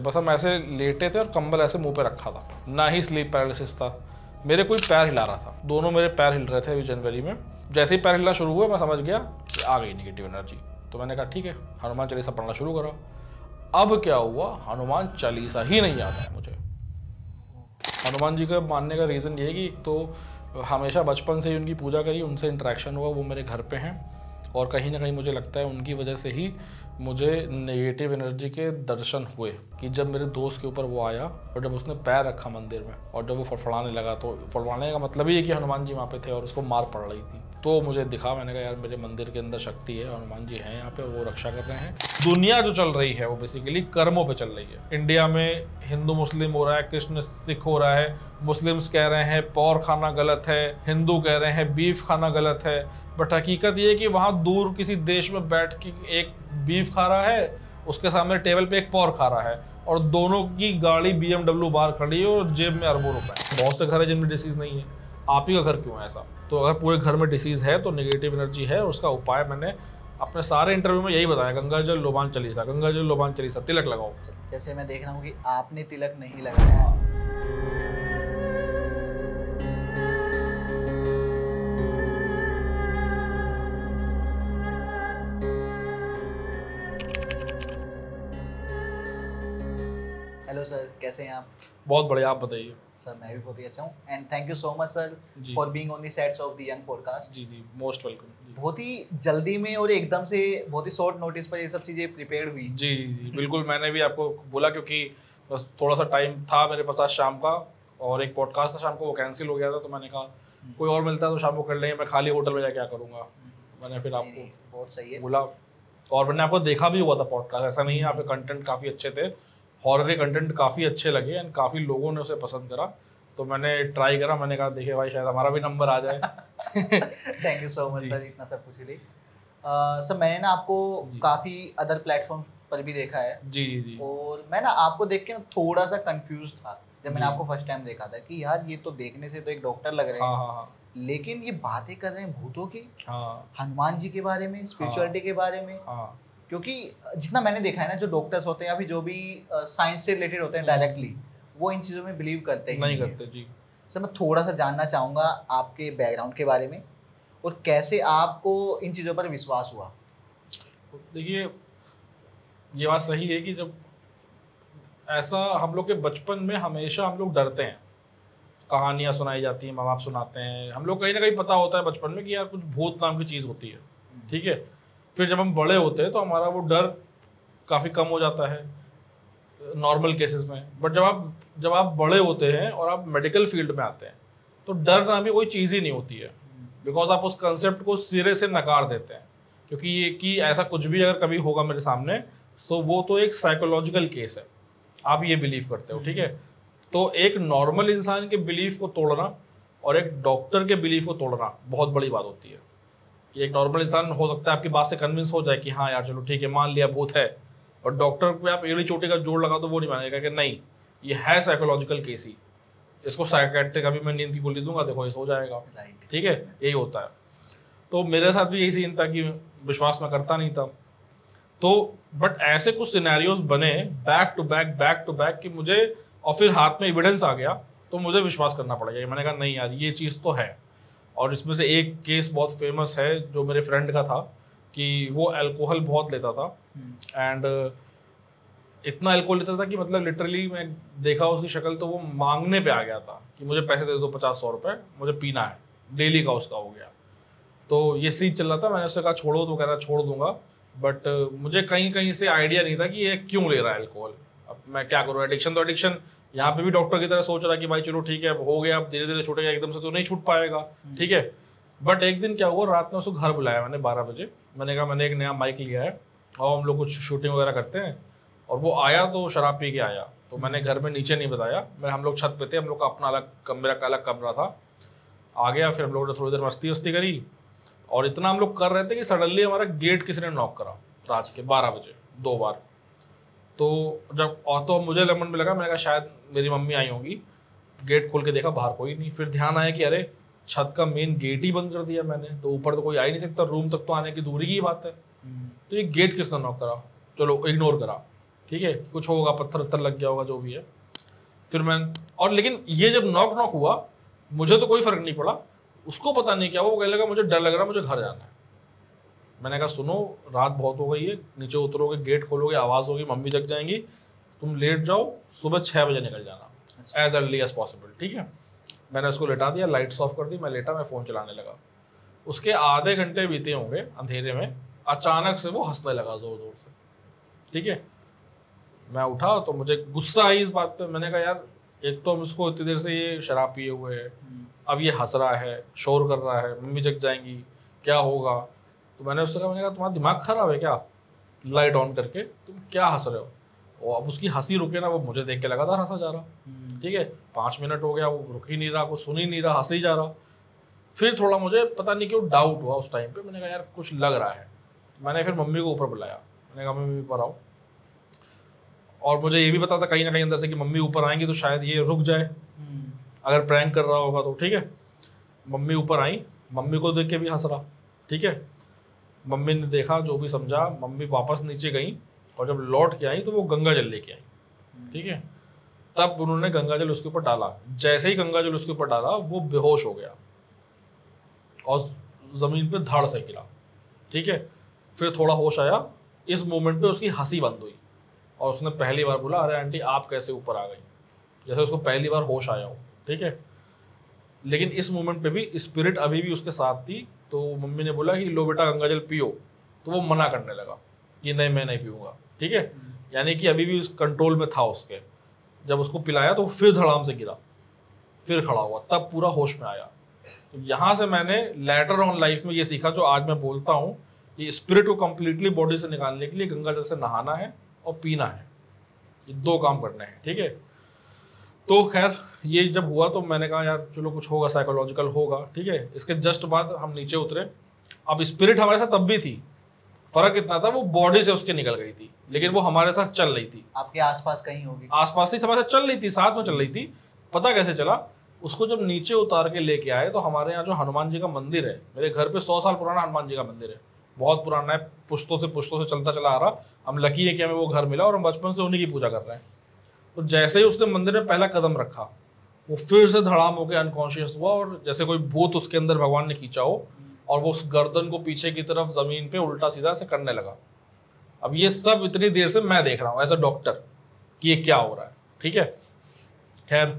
बस हम ऐसे लेटे थे और कंबल ऐसे मुंह पे रखा था, ना ही स्लीप पैरालिसिस था, मेरे कोई पैर हिला रहा था, दोनों मेरे पैर हिल रहे थे अभी जनवरी में। जैसे ही पैर हिलना शुरू हुआ मैं समझ गया कि आ गई नेगेटिव एनर्जी। तो मैंने कहा ठीक है, हनुमान चालीसा पढ़ना शुरू करा। अब क्या हुआ, हनुमान चालीसा ही नहीं याद है मुझे। हनुमान जी का मानने का रीज़न ये है कि तो हमेशा बचपन से ही उनकी पूजा करी, उनसे इंटरेक्शन हुआ, वो मेरे घर पे हैं और कहीं ना कहीं मुझे लगता है उनकी वजह से ही मुझे नेगेटिव एनर्जी के दर्शन हुए। कि जब मेरे दोस्त के ऊपर वो आया और जब उसने पैर रखा मंदिर में और जब वो फड़फड़ाने लगा, तो फड़फड़ाने का मतलब ही है कि हनुमान जी वहाँ पे थे और उसको मार पड़ रही थी, तो मुझे दिखा। मैंने कहा यार मेरे मंदिर के अंदर शक्ति है, हनुमान जी हैं यहाँ पे, वो रक्षा कर रहे हैं। दुनिया जो चल रही है वो बेसिकली कर्मों पे चल रही है। इंडिया में हिंदू मुस्लिम हो रहा है, कृष्ण सिख हो रहा है, मुस्लिम्स कह रहे हैं पोर्क खाना गलत है, हिंदू कह रहे हैं बीफ खाना गलत है। बट हकीकत ये है कि वहाँ दूर किसी देश में बैठ के एक बीफ खा रहा है, उसके सामने टेबल पे एक पोर्क खा रहा है और दोनों की गाड़ी BMW बाहर खड़ी है और जेब में अरबों रुपए। बहुत से घर है जिनमें डिसीज़ नहीं है, आप ही का घर क्यों है ऐसा? तो अगर पूरे घर में डिसीज़ है तो नेगेटिव एनर्जी है। उसका उपाय मैंने अपने सारे इंटरव्यू में यही बताया, गंगा जल लोबान चालीसा, गंगा जल लोबान चालीसा, तिलक लगाओ। जैसे मैं देख रहा हूँ कि आपने तिलक नहीं लगाया। हेलो सर, कैसे हैं आप? बहुत बढ़िया, आप बताइए। सर मैं भी बहुत ही अच्छा हूँ and thank you so much sir for being on the sets of the young podcast. जी जी, मोस्ट वेलकम। बहुत ही जल्दी में और एकदम से बहुत ही शॉर्ट नोटिस पर ये सब चीज़ें प्रिपेयर्ड हुई। जी जी जी बिल्कुल, मैंने भी आपको बोला क्योंकि बस थोड़ा सा टाइम था मेरे पास आज शाम का और एक पॉडकास्ट था शाम को, वो कैंसिल हो गया था, तो मैंने कहा कोई और मिलता है तो शाम को कर लेंगे, मैं खाली होटल में जाके क्या करूँगा। मैंने फिर आपको बहुत सही है बोला और मैंने आपको देखा भी हुआ था पॉडकास्ट, ऐसा नहीं है, आपके कंटेंट काफ़ी अच्छे थे, हॉरर के कंटेंट काफ़ी अच्छे लगे एंड काफ़ी लोगों ने उसे पसंद करा, तो मैंने ट्राई करा। मैंने कहा देखिए भाई शायद हमारा भी नंबर आ जाए। Thank you so much sir इतना सब कुछ के लिए। सर मैंने ना आपको काफ़ी अदर प्लेटफॉर्म पर भी देखा है। जी जी जी। और मैं ना आपको देख के ना थोड़ा सा कंफ्यूज था जब मैंने आपको फर्स्ट टाइम देखा था कि यार ये तो देखने से तो एक डॉक्टर लग रहे हैं, हाँ, लेकिन ये बातें कर रहे हैं भूतों की, हाँ, हनुमान जी के बारे में, स्पिरिचुअलिटी के बारे में। हाँ, क्योंकि जितना मैंने देखा है ना, जो डॉक्टर्स होते हैं या फिर जो भी साइंस से रिलेटेड होते हैं डायरेक्टली, वो इन चीज़ों में बिलीव करते ही नहीं करते जी। सर मैं थोड़ा सा जानना चाहूँगा आपके बैकग्राउंड के बारे में और कैसे आपको इन चीज़ों पर विश्वास हुआ। देखिए ये बात सही है कि जब ऐसा हम लोग के बचपन में हमेशा हम लोग डरते हैं, कहानियाँ सुनाई जाती हैं, माँ बाप सुनाते हैं, हम लोग कहीं ना कहीं पता होता है बचपन में कि यार कुछ भूत नाम की चीज़ होती है, ठीक है। फिर जब हम बड़े होते हैं तो हमारा वो डर काफ़ी कम हो जाता है नॉर्मल केसेस में। बट जब आप बड़े होते हैं और आप मेडिकल फील्ड में आते हैं तो डर नाम की कोई चीज़ ही नहीं होती है, बिकॉज आप उस कंसेप्ट को सिरे से नकार देते हैं, क्योंकि ये कि ऐसा कुछ भी अगर कभी होगा मेरे सामने तो वो तो एक साइकोलॉजिकल केस है, आप ये बिलीव करते हो, ठीक है। तो एक नॉर्मल इंसान के बिलीफ को तोड़ना और एक डॉक्टर के बिलीफ को तोड़ना बहुत बड़ी बात होती है। कि एक नॉर्मल इंसान हो सकता है आपकी बात से कन्विंस हो जाए कि हाँ यार चलो ठीक है मान लिया भूत है, और डॉक्टर पे आप एड़ी चोटी का जोड़ लगा तो वो नहीं मानेगा कि नहीं ये है साइकोलॉजिकल केस ही, इसको साइकेट्रिक अभी मैं नींद की गोली दूंगा देखो ऐसा हो जाएगा, ठीक है, यही होता है। तो मेरे साथ भी यही सीन था कि विश्वास मैं करता नहीं था। तो बट ऐसे कुछ सिनेरियोज बने बैक टू बैक कि मुझे, और फिर हाथ में एविडेंस आ गया तो मुझे विश्वास करना पड़ गया। मैंने कहा नहीं यार ये चीज़ तो है। और इसमें से एक केस बहुत फेमस है जो मेरे फ्रेंड का था कि वो अल्कोहल बहुत लेता था एंड इतना अल्कोहल लेता था कि मतलब लिटरली मैं देखा उसकी शक्ल तो वो मांगने पे आ गया था कि मुझे पैसे दे दो 50-100 रुपये, मुझे पीना है, डेली का उसका हो गया। तो ये सीन चल रहा था, मैंने उससे कहा छोड़ो, तो कह रहा छोड़ दूंगा, बट मुझे कहीं कहीं से आइडिया नहीं था कि ये क्यों ले रहा है अल्कोहल। अब मैं क्या करूँ, एडिक्शन तो एडिक्शन, यहाँ पे भी डॉक्टर की तरह सोच रहा कि भाई चलो ठीक है अब हो गया, अब धीरे धीरे छूटेगा, एकदम से तो नहीं छूट पाएगा, ठीक है। बट एक दिन क्या हुआ, रात में उसको घर बुलाया मैंने 12 बजे, मैंने कहा मैंने एक नया माइक लिया है और हम लोग कुछ शूटिंग वगैरह करते हैं। और वो आया तो शराब पी के आया, तो मैंने घर में नीचे नहीं बताया, हम लोग छत पे थे, हम लोग का अपना मेरा अलग कमरा था। आ गया, फिर हम लोगों ने थोड़ी देर मस्ती वस्ती करी और इतना हम लोग कर रहे थे कि सडनली हमारा गेट किसी ने नॉक करा रात के 12 बजे 2 बार। तो जब तो मुझे मन में लगा, मैंने कहा शायद मेरी मम्मी आई होंगी, गेट खोल के देखा बाहर कोई नहीं, फिर ध्यान आया कि अरे छत का मेन गेट ही बंद कर दिया मैंने, तो ऊपर तो कोई आ ही नहीं सकता, रूम तक तो आने की दूरी की बात है, तो ये गेट किसने नॉक करा, चलो इग्नोर करा। ठीक है, कुछ होगा, पत्थर वत्थर लग गया होगा, जो भी है। फिर मैं और लेकिन ये जब नॉक हुआ, मुझे तो कोई फर्क नहीं पड़ा, उसको पता नहीं क्या हुआ, वो कहने लगा मुझे डर लग रहा, मुझे घर जाना है। मैंने कहा सुनो, रात बहुत हो गई है, नीचे उतरोगे, गेट खोलोगे, आवाज़ होगी, मम्मी जग जाएंगी, तुम लेट जाओ, सुबह 6 बजे निकल जाना एज अर्ली एज पॉसिबल, ठीक है। मैंने उसको लेटा दिया, लाइट्स ऑफ कर दी, मैं लेटा, मैं फ़ोन चलाने लगा। उसके आधे घंटे बीते होंगे अंधेरे में, अचानक से वो हंसने लगा ज़ोर ज़ोर से, ठीक है। मैं उठा तो मुझे गुस्सा आई इस बात पे। मैंने कहा यार, एक तो हम इसको इतनी देर से ये शराब पिए हुए है, अब ये हंस रहा है, शोर कर रहा है, मम्मी जग जाएंगी, क्या होगा। तो मैंने उससे कहा, मैंने कहा तुम्हारा दिमाग खराब है क्या, लाइट ऑन करके तुम क्या हंस रहे हो। और अब उसकी हंसी रुके ना, वो मुझे देख के लगातार हंसा जा रहा, ठीक है। 5 मिनट हो गया, वो रुक ही नहीं रहा, वो सुन ही नहीं रहा, हंस ही जा रहा। फिर थोड़ा मुझे पता नहीं क्यों डाउट हुआ उस टाइम पे। मैंने कहा यार कुछ लग रहा है। मैंने फिर मम्मी को ऊपर बुलाया, मैंने कहा मम्मी ऊपर आओ। और मुझे ये भी पता था कहीं ना कहीं अंदर से कि मम्मी ऊपर आएंगी तो शायद ये रुक जाए, अगर प्रैंक कर रहा होगा तो, ठीक है। मम्मी ऊपर आई, मम्मी को देख के भी हंस रहा, ठीक है। मम्मी ने देखा, जो भी समझा, मम्मी वापस नीचे गई, और जब लौट के आई तो वो गंगा जल लेके आई, ठीक है। तब उन्होंने गंगा जल उसके ऊपर डाला। जैसे ही गंगा जल उसके ऊपर डाला, वो बेहोश हो गया और ज़मीन पे धड़ से गिरा, ठीक है। फिर थोड़ा होश आया, इस मोमेंट पे उसकी हंसी बंद हुई और उसने पहली बार बोला, अरे आंटी आप कैसे ऊपर आ गई, जैसे उसको पहली बार होश आया हो, ठीक है। लेकिन इस मोमेंट पे भी स्पिरिट अभी भी उसके साथ थी। तो मम्मी ने बोला कि लो बेटा गंगा जल पियो, तो वो मना करने लगा कि नहीं मैं नहीं पीऊँगा, ठीक है। यानी कि अभी भी उस कंट्रोल में था उसके। जब उसको पिलाया तो फिर धड़ाम से गिरा, फिर खड़ा हुआ, तब पूरा होश में आया। तो यहाँ से मैंने लेटर ऑन लाइफ में ये सीखा, जो आज मैं बोलता हूँ, ये स्पिरिट को कम्प्लीटली बॉडी से निकालने के लिए गंगा जल से नहाना है और पीना है, ये 2 काम करने हैं, ठीक है। तो खैर ये जब हुआ तो मैंने कहा यार चलो कुछ होगा, साइकोलॉजिकल होगा, ठीक है। इसके जस्ट बाद हम नीचे उतरे। अब स्पिरिट हमारे साथ तब भी थी, फर्क इतना था वो बॉडी से उसके निकल गई थी, लेकिन वो हमारे साथ चल रही थी। आपके आसपास कहीं होगी? आसपास ही हमारे साथ चल रही थी, साथ में चल रही थी। पता कैसे चला, उसको जब नीचे उतार के लेके आए तो हमारे यहाँ जो हनुमान जी का मंदिर है, मेरे घर पे 100 साल पुराना हनुमान जी का मंदिर है, बहुत पुराना है, पुश्तों से चलता चला आ रहा। हम लकी है कि हमें वो घर मिला और हम बचपन से उन्हीं की पूजा कर रहे हैं। तो जैसे ही उसने मंदिर में पहला कदम रखा, वो फिर से धड़ाम होकर अनकॉन्शियस हुआ, और जैसे कोई भूत उसके अंदर भगवान ने खींचा हो, और वो उस गर्दन को पीछे की तरफ जमीन पे उल्टा सीधा से करने लगा। अब ये सब इतनी देर से मैं देख रहा हूँ एज अ डॉक्टर कि ये क्या हो रहा है, ठीक है। खैर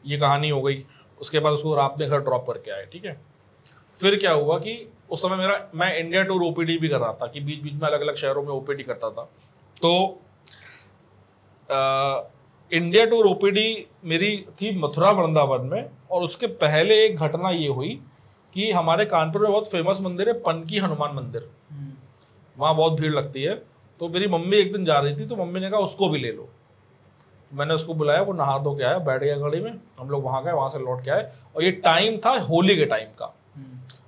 ये कहानी हो गई। उसके बाद उसको रात में घर ड्रॉप करके आए, ठीक है। फिर क्या हुआ कि उस समय मैं इंडिया टूर ओपीडी भी कर रहा था, कि बीच बीच में अलग अलग शहरों में ओपीडी करता था। तो इंडिया टूर ओपीडी मेरी थी मथुरा वृंदावन में, और उसके पहले एक घटना ये हुई कि हमारे कानपुर में बहुत फेमस मंदिर है पनकी हनुमान मंदिर, वहाँ बहुत भीड़ लगती है। तो मेरी मम्मी एक दिन जा रही थी, तो मम्मी ने कहा उसको भी ले लो। मैंने उसको बुलाया, वो नहा धो के आया, बैठ गया गाड़ी में, हम लोग वहाँ गए, वहाँ से लौट के आए। और ये टाइम था होली के टाइम का,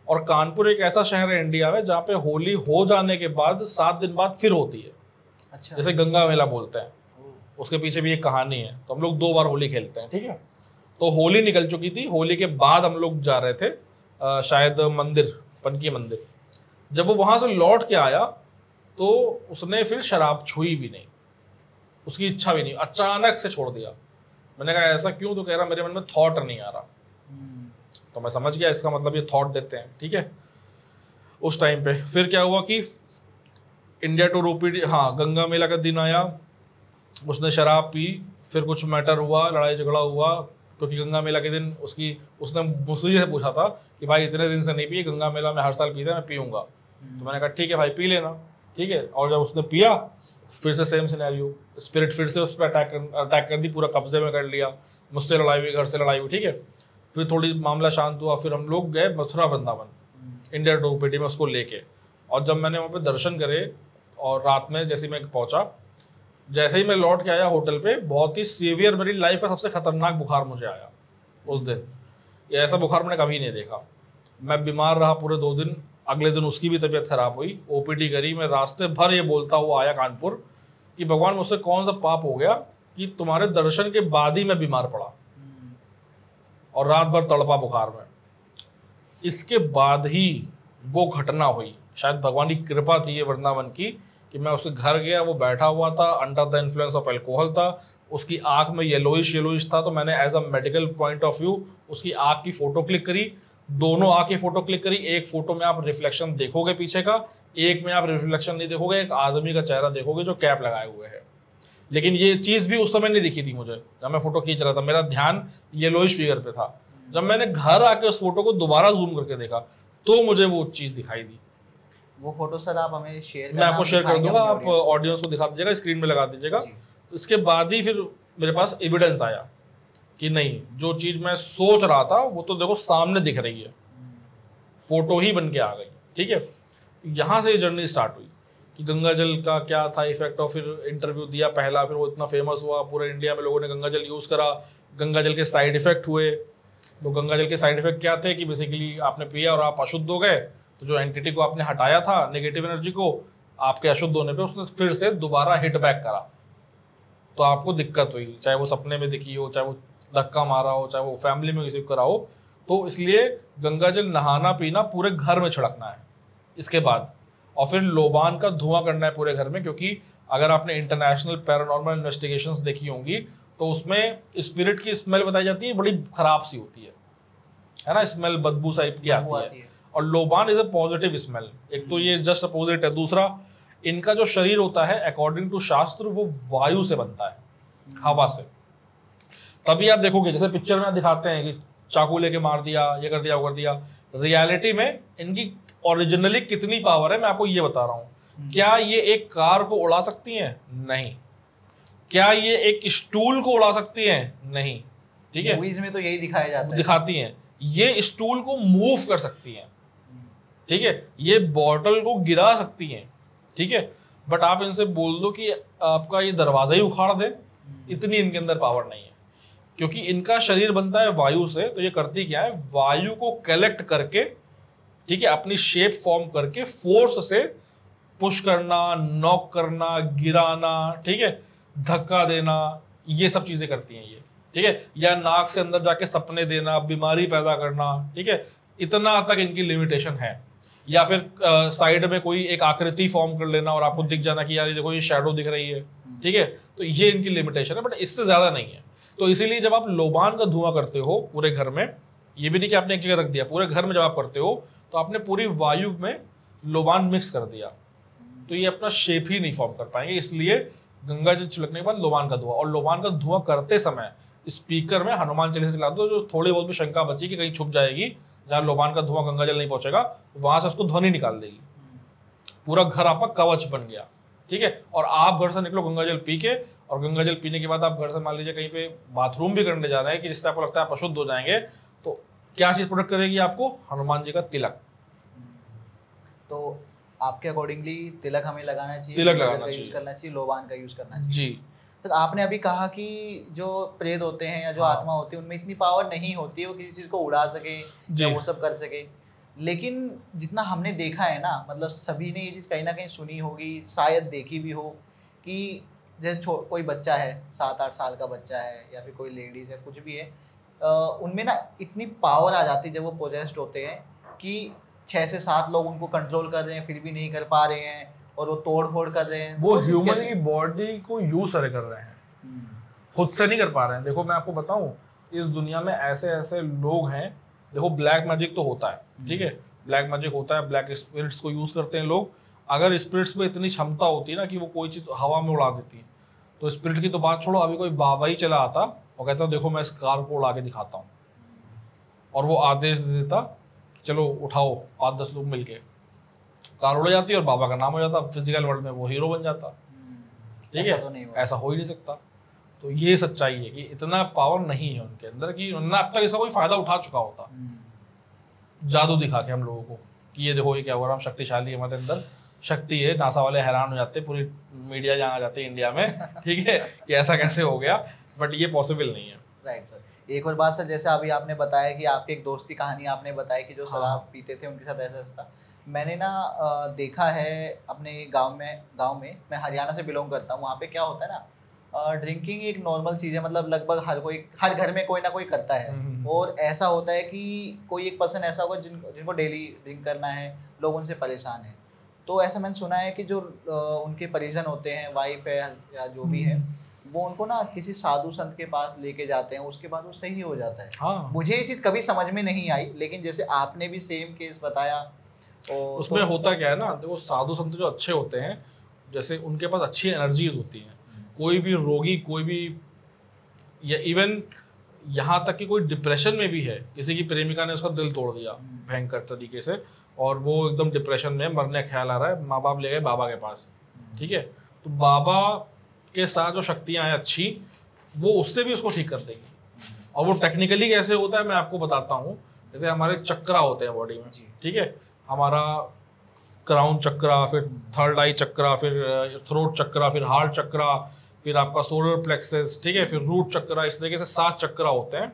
और कानपुर एक ऐसा शहर है इंडिया में जहाँ पे होली हो जाने के बाद 7 दिन बाद फिर होती है। अच्छा। जैसे गंगा मेला बोलते हैं, उसके पीछे भी एक कहानी है। तो हम लोग 2 बार होली खेलते हैं, ठीक है। तो होली निकल चुकी थी, होली के बाद हम लोग जा रहे थे शायद मंदिर, पनकी मंदिर। जब वो वहाँ से लौट के आया तो उसने फिर शराब छुई भी नहीं, उसकी इच्छा भी नहीं, अचानक से छोड़ दिया। मैंने कहा ऐसा क्यों? तो कह रहा मेरे मन में थॉट नहीं आ रहा। तो मैं समझ गया इसका मतलब ये थॉट देते हैं, ठीक है। उस टाइम पे फिर क्या हुआ कि इंडिया टूर ओपीडी, हाँ, गंगा मेला का दिन आया, उसने शराब पी, फिर कुछ मैटर हुआ, लड़ाई झगड़ा हुआ, क्योंकि गंगा मेला के दिन उसने मुझसे से पूछा था कि भाई इतने दिन से नहीं पिए, गंगा मेला में हर साल पीते हैं, मैं पीऊँगा। तो मैंने कहा ठीक है भाई पी लेना, ठीक है। और जब उसने पिया, फिर से सेम सिनेरियो, स्पिरिट फिर से उस पर अटैक कर दी, पूरा कब्जे में कर लिया, मुझसे लड़ाई हुई, घर से लड़ाई हुई, ठीक है। फिर थोड़ी मामला शांत हुआ, फिर हम लोग गए Mathura Vrindavan India tour OPD में उसको लेके। और जब मैंने वहाँ पे दर्शन करे और रात में जैसे मैं पहुँचा, जैसे ही मैं लौट के आया होटल पे, बहुत ही सीवियर, मेरी लाइफ का सबसे खतरनाक बुखार मुझे आया उस दिन। ये ऐसा बुखार मैंने कभी नहीं देखा। मैं बीमार रहा पूरे 2 दिन। अगले दिन उसकी भी तबीयत खराब हुई, ओपीडी करी। मैं रास्ते भर ये बोलता हुआ आया कानपुर कि भगवान मुझसे कौन सा पाप हो गया कि तुम्हारे दर्शन के बाद ही मैं बीमार पड़ा और रात भर तड़पा बुखार में। इसके बाद ही वो घटना हुई। शायद भगवान की कृपा थी ये वृंदावन की, कि मैं उसके घर गया, वो बैठा हुआ था, under the influence of alcohol था, उसकी आंख में येलोइश था, तो मैंने as a medical point of view उसकी आंख की फ़ोटो क्लिक करी, दोनों आंख की फ़ोटो क्लिक करी। एक फ़ोटो में आप रिफ्लेक्शन देखोगे पीछे का, एक में आप रिफ्लेक्शन नहीं देखोगे, एक आदमी का चेहरा देखोगे जो कैप लगाए हुए है। लेकिन ये चीज़ भी उस समय नहीं दिखी थी मुझे जब मैं फ़ोटो खींच रहा था, मेरा ध्यान येलोइश फिगर पे था। जब मैंने घर आके उस फोटो को दोबारा जूम करके देखा तो मुझे वो चीज़ दिखाई दी। वो फोटो सर आप हमें शेयर मैं आपको शेयर कर दूंगा, आप ऑडियंस को दिखा दीजिएगा, स्क्रीन में लगा दीजिएगा। तो इसके बाद ही फिर मेरे पास एविडेंस आया कि नहीं, जो चीज़ मैं सोच रहा था वो तो देखो सामने दिख रही है, फोटो ही बन के आ गई। ठीक है, यहाँ से जर्नी स्टार्ट हुई कि गंगा जल का क्या था इफेक्ट, और फिर इंटरव्यू दिया पहला, फिर वो इतना फेमस हुआ, पूरे इंडिया में लोगों ने गंगा जल यूज़ करा। गंगा जल के साइड इफेक्ट हुए, तो गंगा जल के साइड इफेक्ट क्या थे कि बेसिकली आपने पिया और आप अशुद्ध हो गए, तो जो एंटिटी को आपने हटाया था, नेगेटिव एनर्जी को, आपके अशुद्ध होने पे उसने फिर से दोबारा हिट बैक करा, तो आपको दिक्कत हुई, चाहे वो सपने में दिखी हो, चाहे वो धक्का मारा हो, चाहे वो फैमिली में किसी को करा हो। तो इसलिए गंगा जल नहाना पीना पूरे घर में छिड़कना है इसके बाद, और फिर लोबान का धुआं करना है पूरे घर में, क्योंकि अगर आपने इंटरनेशनल पैरानॉर्मल इन्वेस्टिगेशंस देखी होंगी तो उसमें स्पिरिट की स्मेल बताई जाती है, बड़ी खराब सी होती है ना, स्मेल बदबू टाइप की आती है। और लोबान इज अ पॉजिटिव स्मेल, एक तो ये जस्ट अपोजिट है। दूसरा, इनका जो शरीर होता है अकॉर्डिंग टू शास्त्र वो वायु से बनता है, हवा से। तभी आप देखोगे जैसे पिक्चर में दिखाते हैं कि चाकू लेके मार दिया, ये कर दिया, वो कर दिया, रियलिटी में इनकी ओरिजिनली कितनी पावर है मैं आपको ये बता रहा हूँ। क्या ये एक कार को उड़ा सकती हैं? नहीं। क्या ये एक स्टूल को उड़ा सकती हैं? नहीं। ठीक है, मूवीज में तो यही दिखाया जाता है, दिखाती हैं। ये स्टूल को मूव कर सकती हैं, ठीक है, ये बॉटल को गिरा सकती हैं, ठीक है, बट आप इनसे बोल दो कि आपका ये दरवाजा ही उखाड़ दे, इतनी इनके अंदर पावर नहीं है। क्योंकि इनका शरीर बनता है वायु से, तो ये करती क्या है, वायु को कलेक्ट करके, ठीक है, अपनी शेप फॉर्म करके फोर्स से पुश करना, नॉक करना, गिराना, ठीक है, धक्का देना, ये सब चीजें करती हैं ये, ठीक है, या नाक से अंदर जाके सपने देना, बीमारी पैदा करना, ठीक है, इतना तक इनकी लिमिटेशन है। या फिर साइड में कोई एक आकृति फॉर्म कर लेना और आपको दिख जाना कि यार ये देखो ये शैडो दिख रही है, ठीक है, तो ये इनकी लिमिटेशन है, बट इससे ज्यादा नहीं है। तो इसीलिए जब आप लोबान का धुआं करते हो पूरे घर में, ये भी नहीं कि आपने एक जगह रख दिया, पूरे घर में जब आप करते हो तो आपने पूरी वायु में लोबान मिक्स कर दिया, तो ये अपना शेप ही नहीं फॉर्म कर पाएंगे। इसलिए गंगा जल छिड़कने के बाद लोबान का धुआं, और लोबान का धुआं करते समय स्पीकर में हनुमान चालीसा चला दो, जो थोड़ी बहुत भी शंका बची कि कहीं छुप जाएगी, जहाँ लोबान का धुआं गंगा जल नहीं पहुंचेगा, वहां से उसको ध्वनि निकाल देगी, पूरा घर आपका कवच बन गया, ठीक है। और आप घर से निकलो गंगा जल पी के, और गंगा जल पीने के बाद आप घर से मान लीजिए कहीं पे बाथरूम भी करने जा रहे हैं कि जिससे आपको लगता है आप अशुद्ध हो जाएंगे, तो क्या चीज प्रोटेक्ट करेगी आपको? हनुमान जी का तिलक। तो आपके अकॉर्डिंगली तिलक हमें लगाना चाहिए, तिलक लगाना चाहिए, यूज करना चाहिए, लोबान का यूज करना चाहिए जी। सर, आपने अभी कहा कि जो प्रेत होते हैं या जो आत्मा होती है उनमें इतनी पावर नहीं होती है वो किसी चीज़ को उड़ा सके या वो सब कर सके, लेकिन जितना हमने देखा है ना, मतलब सभी ने ये चीज़ कहीं ना कहीं सुनी होगी, शायद देखी भी हो, कि जैसे कोई बच्चा है, 7-8 साल का बच्चा है या फिर कोई लेडीज़ है, कुछ भी है, उनमें ना इतनी पावर आ जाती है जब वो पोजेस्ड होते हैं कि 6 से 7 लोग उनको कंट्रोल कर रहे हैं फिर भी नहीं कर पा रहे हैं, और वो तोड़ फोड़ कर रहे हैं, वो ह्यूमन की बॉडी को यूज कर रहे हैं, खुद से नहीं कर पा रहे हैं। देखो मैं आपको बताऊं, इस दुनिया में ऐसे ऐसे लोग हैं, देखो ब्लैक मैजिक तो होता है, ठीक है, ब्लैक मैजिक होता है, ब्लैक स्पिरिट्स को यूज करते हैं लोग। अगर स्पिरिट्स में इतनी क्षमता होती है ना कि वो कोई चीज हवा में उड़ा देती है, तो स्पिरिट की तो बात छोड़ो, अभी कोई बाबा ही चला आता और कहता देखो मैं इस कार को उड़ा के दिखाता हूँ, और वो आदेश दे देता चलो उठाओ 5-10 लोग मिलके, कार उड़ जाती और बाबा का नाम हो जाता, फिजिकल वर्ल्ड में वो हीरो बन जाता, ठीक है, तो ऐसा हो ही नहीं सकता। तो ये सच्चाई है कि इतना पावर नहीं है उनके अंदर कि उन्होंने अब तक इसका कोई फायदा उठा चुका होता, जादू दिखा के हम लोगों को कि ये देखो ये क्या हो रहा, हम शक्तिशाली है, हमारे अंदर शक्ति है। नासा वाले हैरान हो जाते, पूरी मीडिया जहाँ जाती है इंडिया में, ठीक है, कि ऐसा कैसे हो गया, बट ये पॉसिबल नहीं है। राइट सर, एक और बात सर, जैसे अभी आपने बताया कि आपके एक दोस्त की कहानी आपने बताई कि जो शराब पीते थे उनके साथ ऐसा था, मैंने ना देखा है अपने गांव में, मैं हरियाणा से बिलोंग करता हूँ, वहाँ पे क्या होता है ना, ड्रिंकिंग एक नॉर्मल चीज़ है, मतलब लगभग हर घर में कोई ना कोई करता है, और ऐसा होता है कि कोई एक पर्सन ऐसा होगा जिनको डेली ड्रिंक करना है, लोग उनसे परेशान हैं, तो ऐसा मैंने सुना है कि जो उनके परिजन होते हैं, वाइफ है या जो भी है, वो उनको ना किसी साधु संत के पास लेके जाते हैं, उसके बाद वो सही हो जाता है। हाँ, मुझे ये चीज़ कभी समझ में नहीं आई, लेकिन जैसे आपने भी सेम केस बताया और उसमें होता क्या है ना, देखो साधु संत जो अच्छे होते हैं, जैसे उनके पास अच्छी एनर्जीज होती हैं। कोई भी रोगी, कोई भी, या इवन यहाँ तक कि कोई डिप्रेशन में भी है, किसी की प्रेमिका ने उसका दिल तोड़ दिया भयंकर तरीके से, और वो एकदम डिप्रेशन में, मरने का ख्याल आ रहा है, माँ बाप ले गए बाबा के पास, ठीक है, तो बाबा के साथ जो शक्तियाँ हैं अच्छी, वो उससे भी उसको ठीक कर देंगी। और वो टेक्निकली कैसे होता है मैं आपको बताता हूँ। जैसे हमारे चक्रा होते हैं बॉडी में, ठीक है, हमारा क्राउन चक्रा, फिर थर्ड आई चक्रा, फिर थ्रोट चक्रा, फिर हार्ट चक्रा, फिर आपका सोलर प्लेक्सस, ठीक है, फिर रूट चक्रा, इस तरीके से 7 चक्रा होते हैं।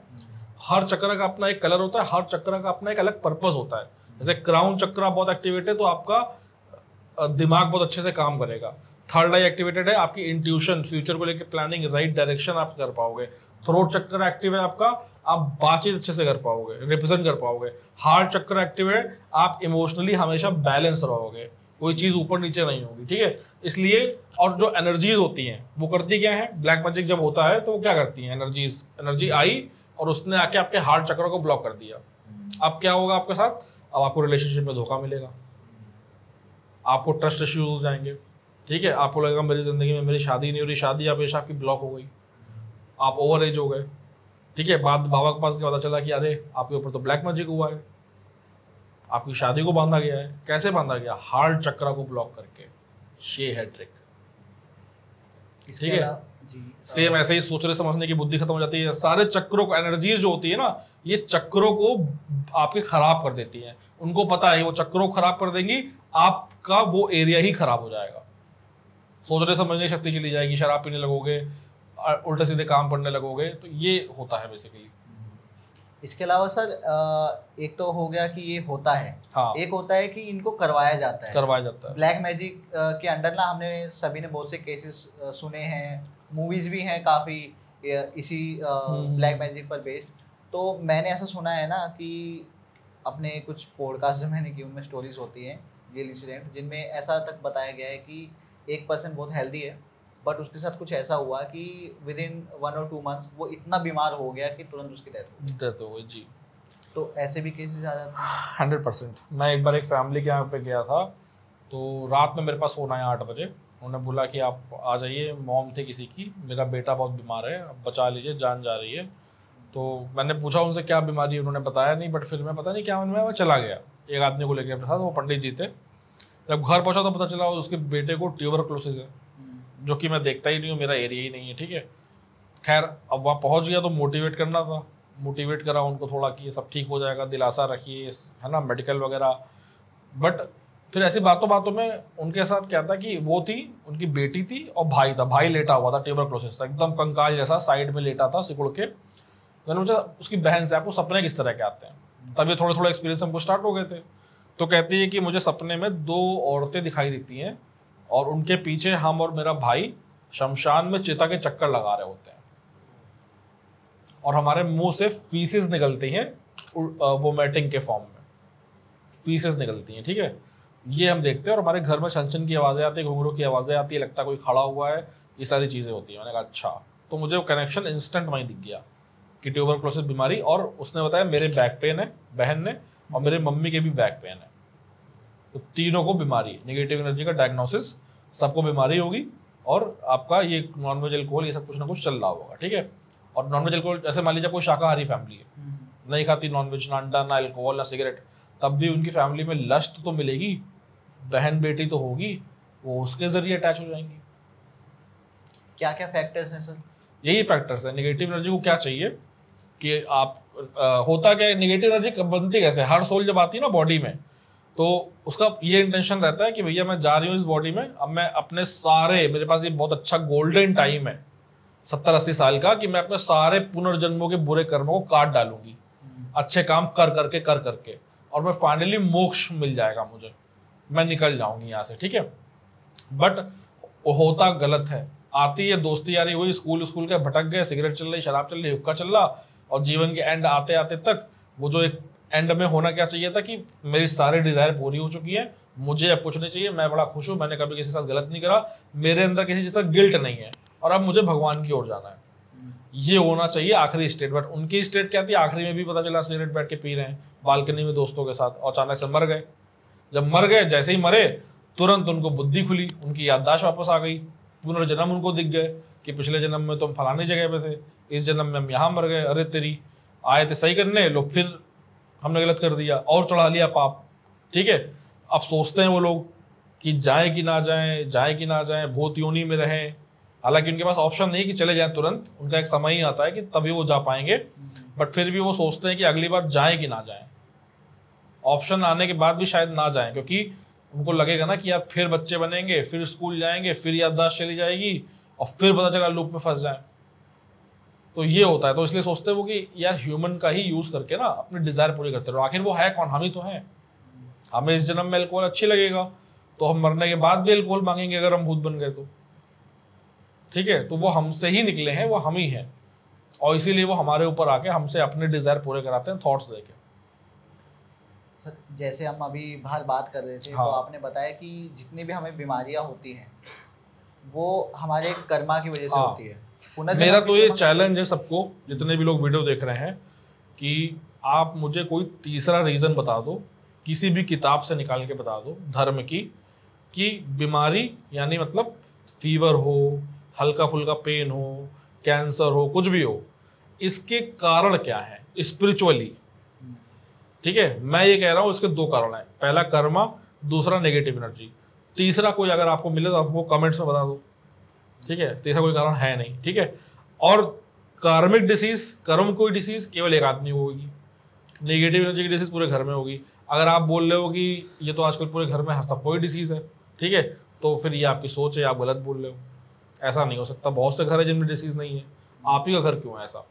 हर चक्र का अपना एक कलर होता है, हर चक्र का अपना एक अलग पर्पस होता है। जैसे क्राउन चक्रा बहुत एक्टिवेटेड है तो आपका दिमाग बहुत अच्छे से काम करेगा। थर्ड आई एक्टिवेटेड है, आपकी इंट्यूशन, फ्यूचर को लेकर प्लानिंग, राइट डायरेक्शन आप कर पाओगे। थ्रोट चक्र एक्टिव है आपका, आप बातचीत अच्छे से कर पाओगे, रिप्रेजेंट कर पाओगे। हार्ट चक्र एक्टिव है, आप इमोशनली हमेशा बैलेंस रहोगे, कोई चीज़ ऊपर नीचे नहीं होगी, ठीक है। इसलिए, और जो एनर्जीज होती हैं वो करती क्या है, ब्लैक मैजिक जब होता है तो वो क्या करती हैं, एनर्जी आई और उसने आके आपके हार्ट चक्र को ब्लॉक कर दिया। अब क्या होगा आपके साथ, अब आपको रिलेशनशिप में धोखा मिलेगा, आपको ट्रस्ट इश्यूज हो जाएंगे, ठीक है, आपको लगेगा मेरी ज़िंदगी में मेरी शादी नहीं हो रही, शादी हमेशा आपकी ब्लॉक हो गई, आप ओवर एज हो गए, ठीक है। बाद बाबा के पास क्या पता चला कि अरे आपके ऊपर तो ब्लैक मैजिक हुआ है, आपकी शादी को बांधा गया है। कैसे बांधा गया, हार्ट चक्र को ब्लॉक करके। ये है ट्रिक, ठीक है जी। सेम ऐसे ही सोचने समझने की बुद्धि खत्म हो जाती है। सारे चक्रों को, एनर्जीज जो होती है ना, ये चक्रों को आपके खराब कर देती हैं। उनको पता है वो चक्रों को खराब कर देंगी, आपका वो एरिया ही खराब हो जाएगा। सोचने समझने की शक्ति चली जाएगी, शराब पीने लगोगे, उल्टे सीधे काम करने लगोगे। तो ये होता है बेसिकली। इसके अलावा सर एक तो हो गया कि ये होता है, हाँ, एक होता है कि इनको करवाया जाता है। ब्लैक मैजिक के अंडर ना हमने सभी ने बहुत से केसेस सुने हैं, मूवीज भी हैं काफ़ी इसी ब्लैक मैजिक पर बेस्ड। तो मैंने ऐसा सुना है ना कि अपने कुछ पॉडकास्ट जो मैंने की उनमें स्टोरीज होती हैं, रियल इंसिडेंट, जिनमें ऐसा तक बताया गया है कि एक पर्सन बहुत हेल्दी है, बट उसके साथ कुछ ऐसा हुआ कि विद इन 1 और 2 मंथ्स वो इतना बीमार हो गया कि तुरंत उसकी डेथ हो गई जी। तो ऐसे भी केसेस आ जाते हैं 100%। मैं एक बार एक फैमिली के यहाँ पे गया था, तो रात में मेरे पास फ़ोन आया 8 बजे। उन्होंने बोला कि आप आ जाइए, मॉम थे किसी की, मेरा बेटा बहुत बीमार है, आप बचा लीजिए, जान जा रही है। तो मैंने पूछा उनसे क्या बीमारी है, उन्होंने बताया नहीं, बट फिर मैं पता नहीं क्या उनमें मैं चला गया एक आदमी को लेकर अपने साथ। वो पंडित जी थे। जब घर पहुँचा तो पता चला उसके बेटे को ट्यूबरक्लोसिस है, जो कि मैं देखता ही नहीं हूँ, मेरा एरिया ही नहीं है, ठीक है। खैर अब वहाँ पहुँच गया तो मोटिवेट करना था, मोटिवेट करा उनको थोड़ा कि ये सब ठीक हो जाएगा, दिलासा रखिए, है ना, मेडिकल वगैरह। बट फिर ऐसी बातों बातों में उनके साथ क्या था कि वो थी, उनकी बेटी थी और भाई था। भाई लेटा हुआ था, ट्यूबरक्लोसिस था, एकदम कंकाल जैसा साइड में लेटा था सिकुड़ के। मैंने पूछा उसकी बहन से, आपको सपने किस तरह के आते हैं? तब ये थोड़े थोड़े एक्सपीरियंस हमको स्टार्ट हो गए थे। तो कहती है कि मुझे सपने में 2 औरतें दिखाई देती हैं और उनके पीछे हम और मेरा भाई शमशान में चिता के चक्कर लगा रहे होते हैं और हमारे मुंह से फीसेस निकलती हैं, वोमिटिंग के फॉर्म में फीसेस निकलती हैं, ठीक है। ये हम देखते हैं और हमारे घर में छन की आवाज़ें आती है, घुंघरू की आवाज़ें आती है, लगता है कोई खड़ा हुआ है, ये सारी चीज़ें होती हैं। मैंने कहा अच्छा। तो मुझे वो कनेक्शन इंस्टेंट वहीं दिख गया कि ट्यूबरक्लोसिस बीमारी। और उसने बताया मेरे बैक पेन है, बहन ने, और मेरे मम्मी के भी बैक पेन है, तो तीनों को बीमारी, नेगेटिव एनर्जी का डायग्नोसिस, सबको बीमारी होगी। और आपका ये नॉनवेज अल्कोहल ये सब कुछ ना कुछ चल रहा होगा, ठीक है। और नॉनवेज अल्कोहल, जैसे मान लीजिए कोई शाकाहारी फैमिली है, नहीं खाती नॉनवेज, ना अंडा, ना अल्कोहल, ना सिगरेट, तब भी उनकी फैमिली में लस्ट तो मिलेगी, बहन बेटी तो होगी, वो उसके जरिए अटैच हो जाएंगी। क्या क्या फैक्टर्स हैं सर? यही फैक्टर्स है। नेगेटिव एनर्जी को क्या चाहिए कि आप होता क्या है, नेगेटिव एनर्जी बनती कैसे, हर सोल जब आती है ना बॉडी में, तो उसका ये इंटेंशन रहता है कि भैया मैं जा रही हूँ इस बॉडी में, अब मैं अपने सारे, मेरे पास ये बहुत अच्छा गोल्डन टाइम है 70-80 साल का, कि मैं अपने सारे पुनर्जन्मों के बुरे कर्मों को काट डालूंगी, अच्छे काम कर करके, और मैं फाइनली मोक्ष मिल जाएगा मुझे, मैं निकल जाऊंगी यहाँ से, ठीक है। बट होता गलत है। आती है दोस्ती यारी हुई, स्कूल के भटक गए, सिगरेट चल रही, शराब चल रही, हुक्का चल रहा, और जीवन के एंड आते आते तक वो जो एक एंड में होना क्या चाहिए था कि मेरी सारी डिज़ायर पूरी हो चुकी है, मुझे अब कुछ नहीं चाहिए, मैं बड़ा खुश हूँ, मैंने कभी किसी के साथ गलत नहीं करा, मेरे अंदर किसी चीज़ का गिल्ट नहीं है और अब मुझे भगवान की ओर जाना है। ये होना चाहिए आखिरी स्टेट। बट उनकी स्टेट क्या थी, आखिरी में भी पता चला सिगरेट बैठ के पी रहे हैं बालकनी में दोस्तों के साथ, और अचानक से मर गए। जब मर गए, जैसे ही मरे तुरंत उनको बुद्धि खुली, उनकी याददाश्त वापस आ गई, पुनर्जन्म उनको दिख गए कि पिछले जन्म में तुम फलानी जगह पे थे, इस जन्म में हम यहाँ मर गए, अरे तेरी आए थे सही करने, लो फिर हमने गलत कर दिया और चढ़ा लिया पाप। ठीक है, अब सोचते हैं वो लोग कि जाए कि ना जाए, जाए कि ना जाए, भूत योनि में रहें। हालांकि उनके पास ऑप्शन नहीं कि चले जाएं तुरंत, उनका एक समय ही आता है कि तभी वो जा पाएंगे, बट फिर भी वो सोचते हैं कि अगली बार जाए कि ना जाए। ऑप्शन आने के बाद भी शायद ना जाए, क्योंकि उनको लगेगा ना कि यार फिर बच्चे बनेंगे, फिर स्कूल जाएंगे, फिर याददाश्त चली जाएगी और फिर पता चला लूप में फंस जाए। तो ये होता है, तो इसलिए सोचते हैं वो कि यार ह्यूमन का ही यूज करके ना अपने डिजायर पूरे करते रहो। आखिर वो है कौन, हम ही तो हैं। हमें इस जन्म में अल्कोहल अच्छी लगेगा तो हम मरने के बाद भी अल्कोहल मांगेंगे अगर हम भूत बन गए तो। ठीक है, तो वो हमसे ही निकले हैं, वो हम ही हैं, और इसीलिए वो हमारे ऊपर आके हमसे अपने डिजायर पूरे कराते हैं थॉट्स देके। जैसे हम अभी बाहर बात कर रहे थे, हाँ। तो आपने बताया कि जितनी भी हमें बीमारियां होती हैं वो हमारे कर्मा की वजह से हाँ। होती है। मेरा तो ये चैलेंज है सबको, जितने भी लोग वीडियो देख रहे हैं, कि आप मुझे कोई तीसरा रीजन बता दो, किसी भी किताब से निकाल के बता दो धर्म की, कि बीमारी यानी मतलब फीवर हो, हल्का फुल्का पेन हो, कैंसर हो, कुछ भी हो, इसके कारण क्या है स्पिरिचुअली। ठीक है, मैं ये कह रहा हूँ इसके दो कारण हैं, पहला कर्मा, दूसरा नेगेटिव एनर्जी। तीसरा कोई अगर आपको मिले तो आपको कमेंट्स में बता दो। ठीक है, तीसरा कोई कारण है नहीं। ठीक है, और कार्मिक डिसीज, कर्म कोई डिसीज केवल एक आदमी को होगी, नेगेटिव एनर्जी की डिसीज पूरे घर में होगी। अगर आप बोल रहे हो कि ये तो आजकल पूरे घर में सबको ही डिसीज है, ठीक है, तो फिर ये आपकी सोच है, आप गलत बोल रहे हो। ऐसा नहीं हो सकता, बहुत से घर है जिनमें डिसीज नहीं है, आप ही का घर क्यों है ऐसा।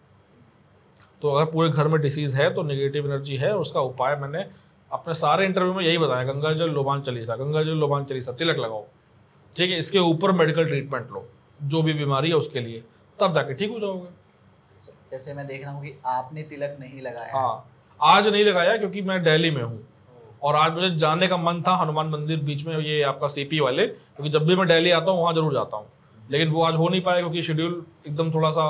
तो अगर पूरे घर में डिसीज है तो नेगेटिव एनर्जी है। उसका उपाय मैंने अपने सारे इंटरव्यू में यही बताया, गंगा जल लोबान चालीसा, गंगा जल लोबान चालीसा, तिलक लगाओ। ठीक है, इसके ऊपर मेडिकल ट्रीटमेंट लो, जो भी बीमारी है उसके लिए, तब जाके ठीक हो जाओगे। जैसे मैं देख रहा हूँ कि आपने तिलक नहीं लगाया। हाँ, आज नहीं लगाया क्योंकि मैं दिल्ली में हूँ और आज मुझे जाने का मन था हनुमान मंदिर बीच में, ये आपका सीपी वाले, क्योंकि जब भी मैं दिल्ली आता हूँ वहाँ जरूर जाता हूँ, लेकिन वो आज हो नहीं पाया क्योंकि शेड्यूल एकदम थोड़ा सा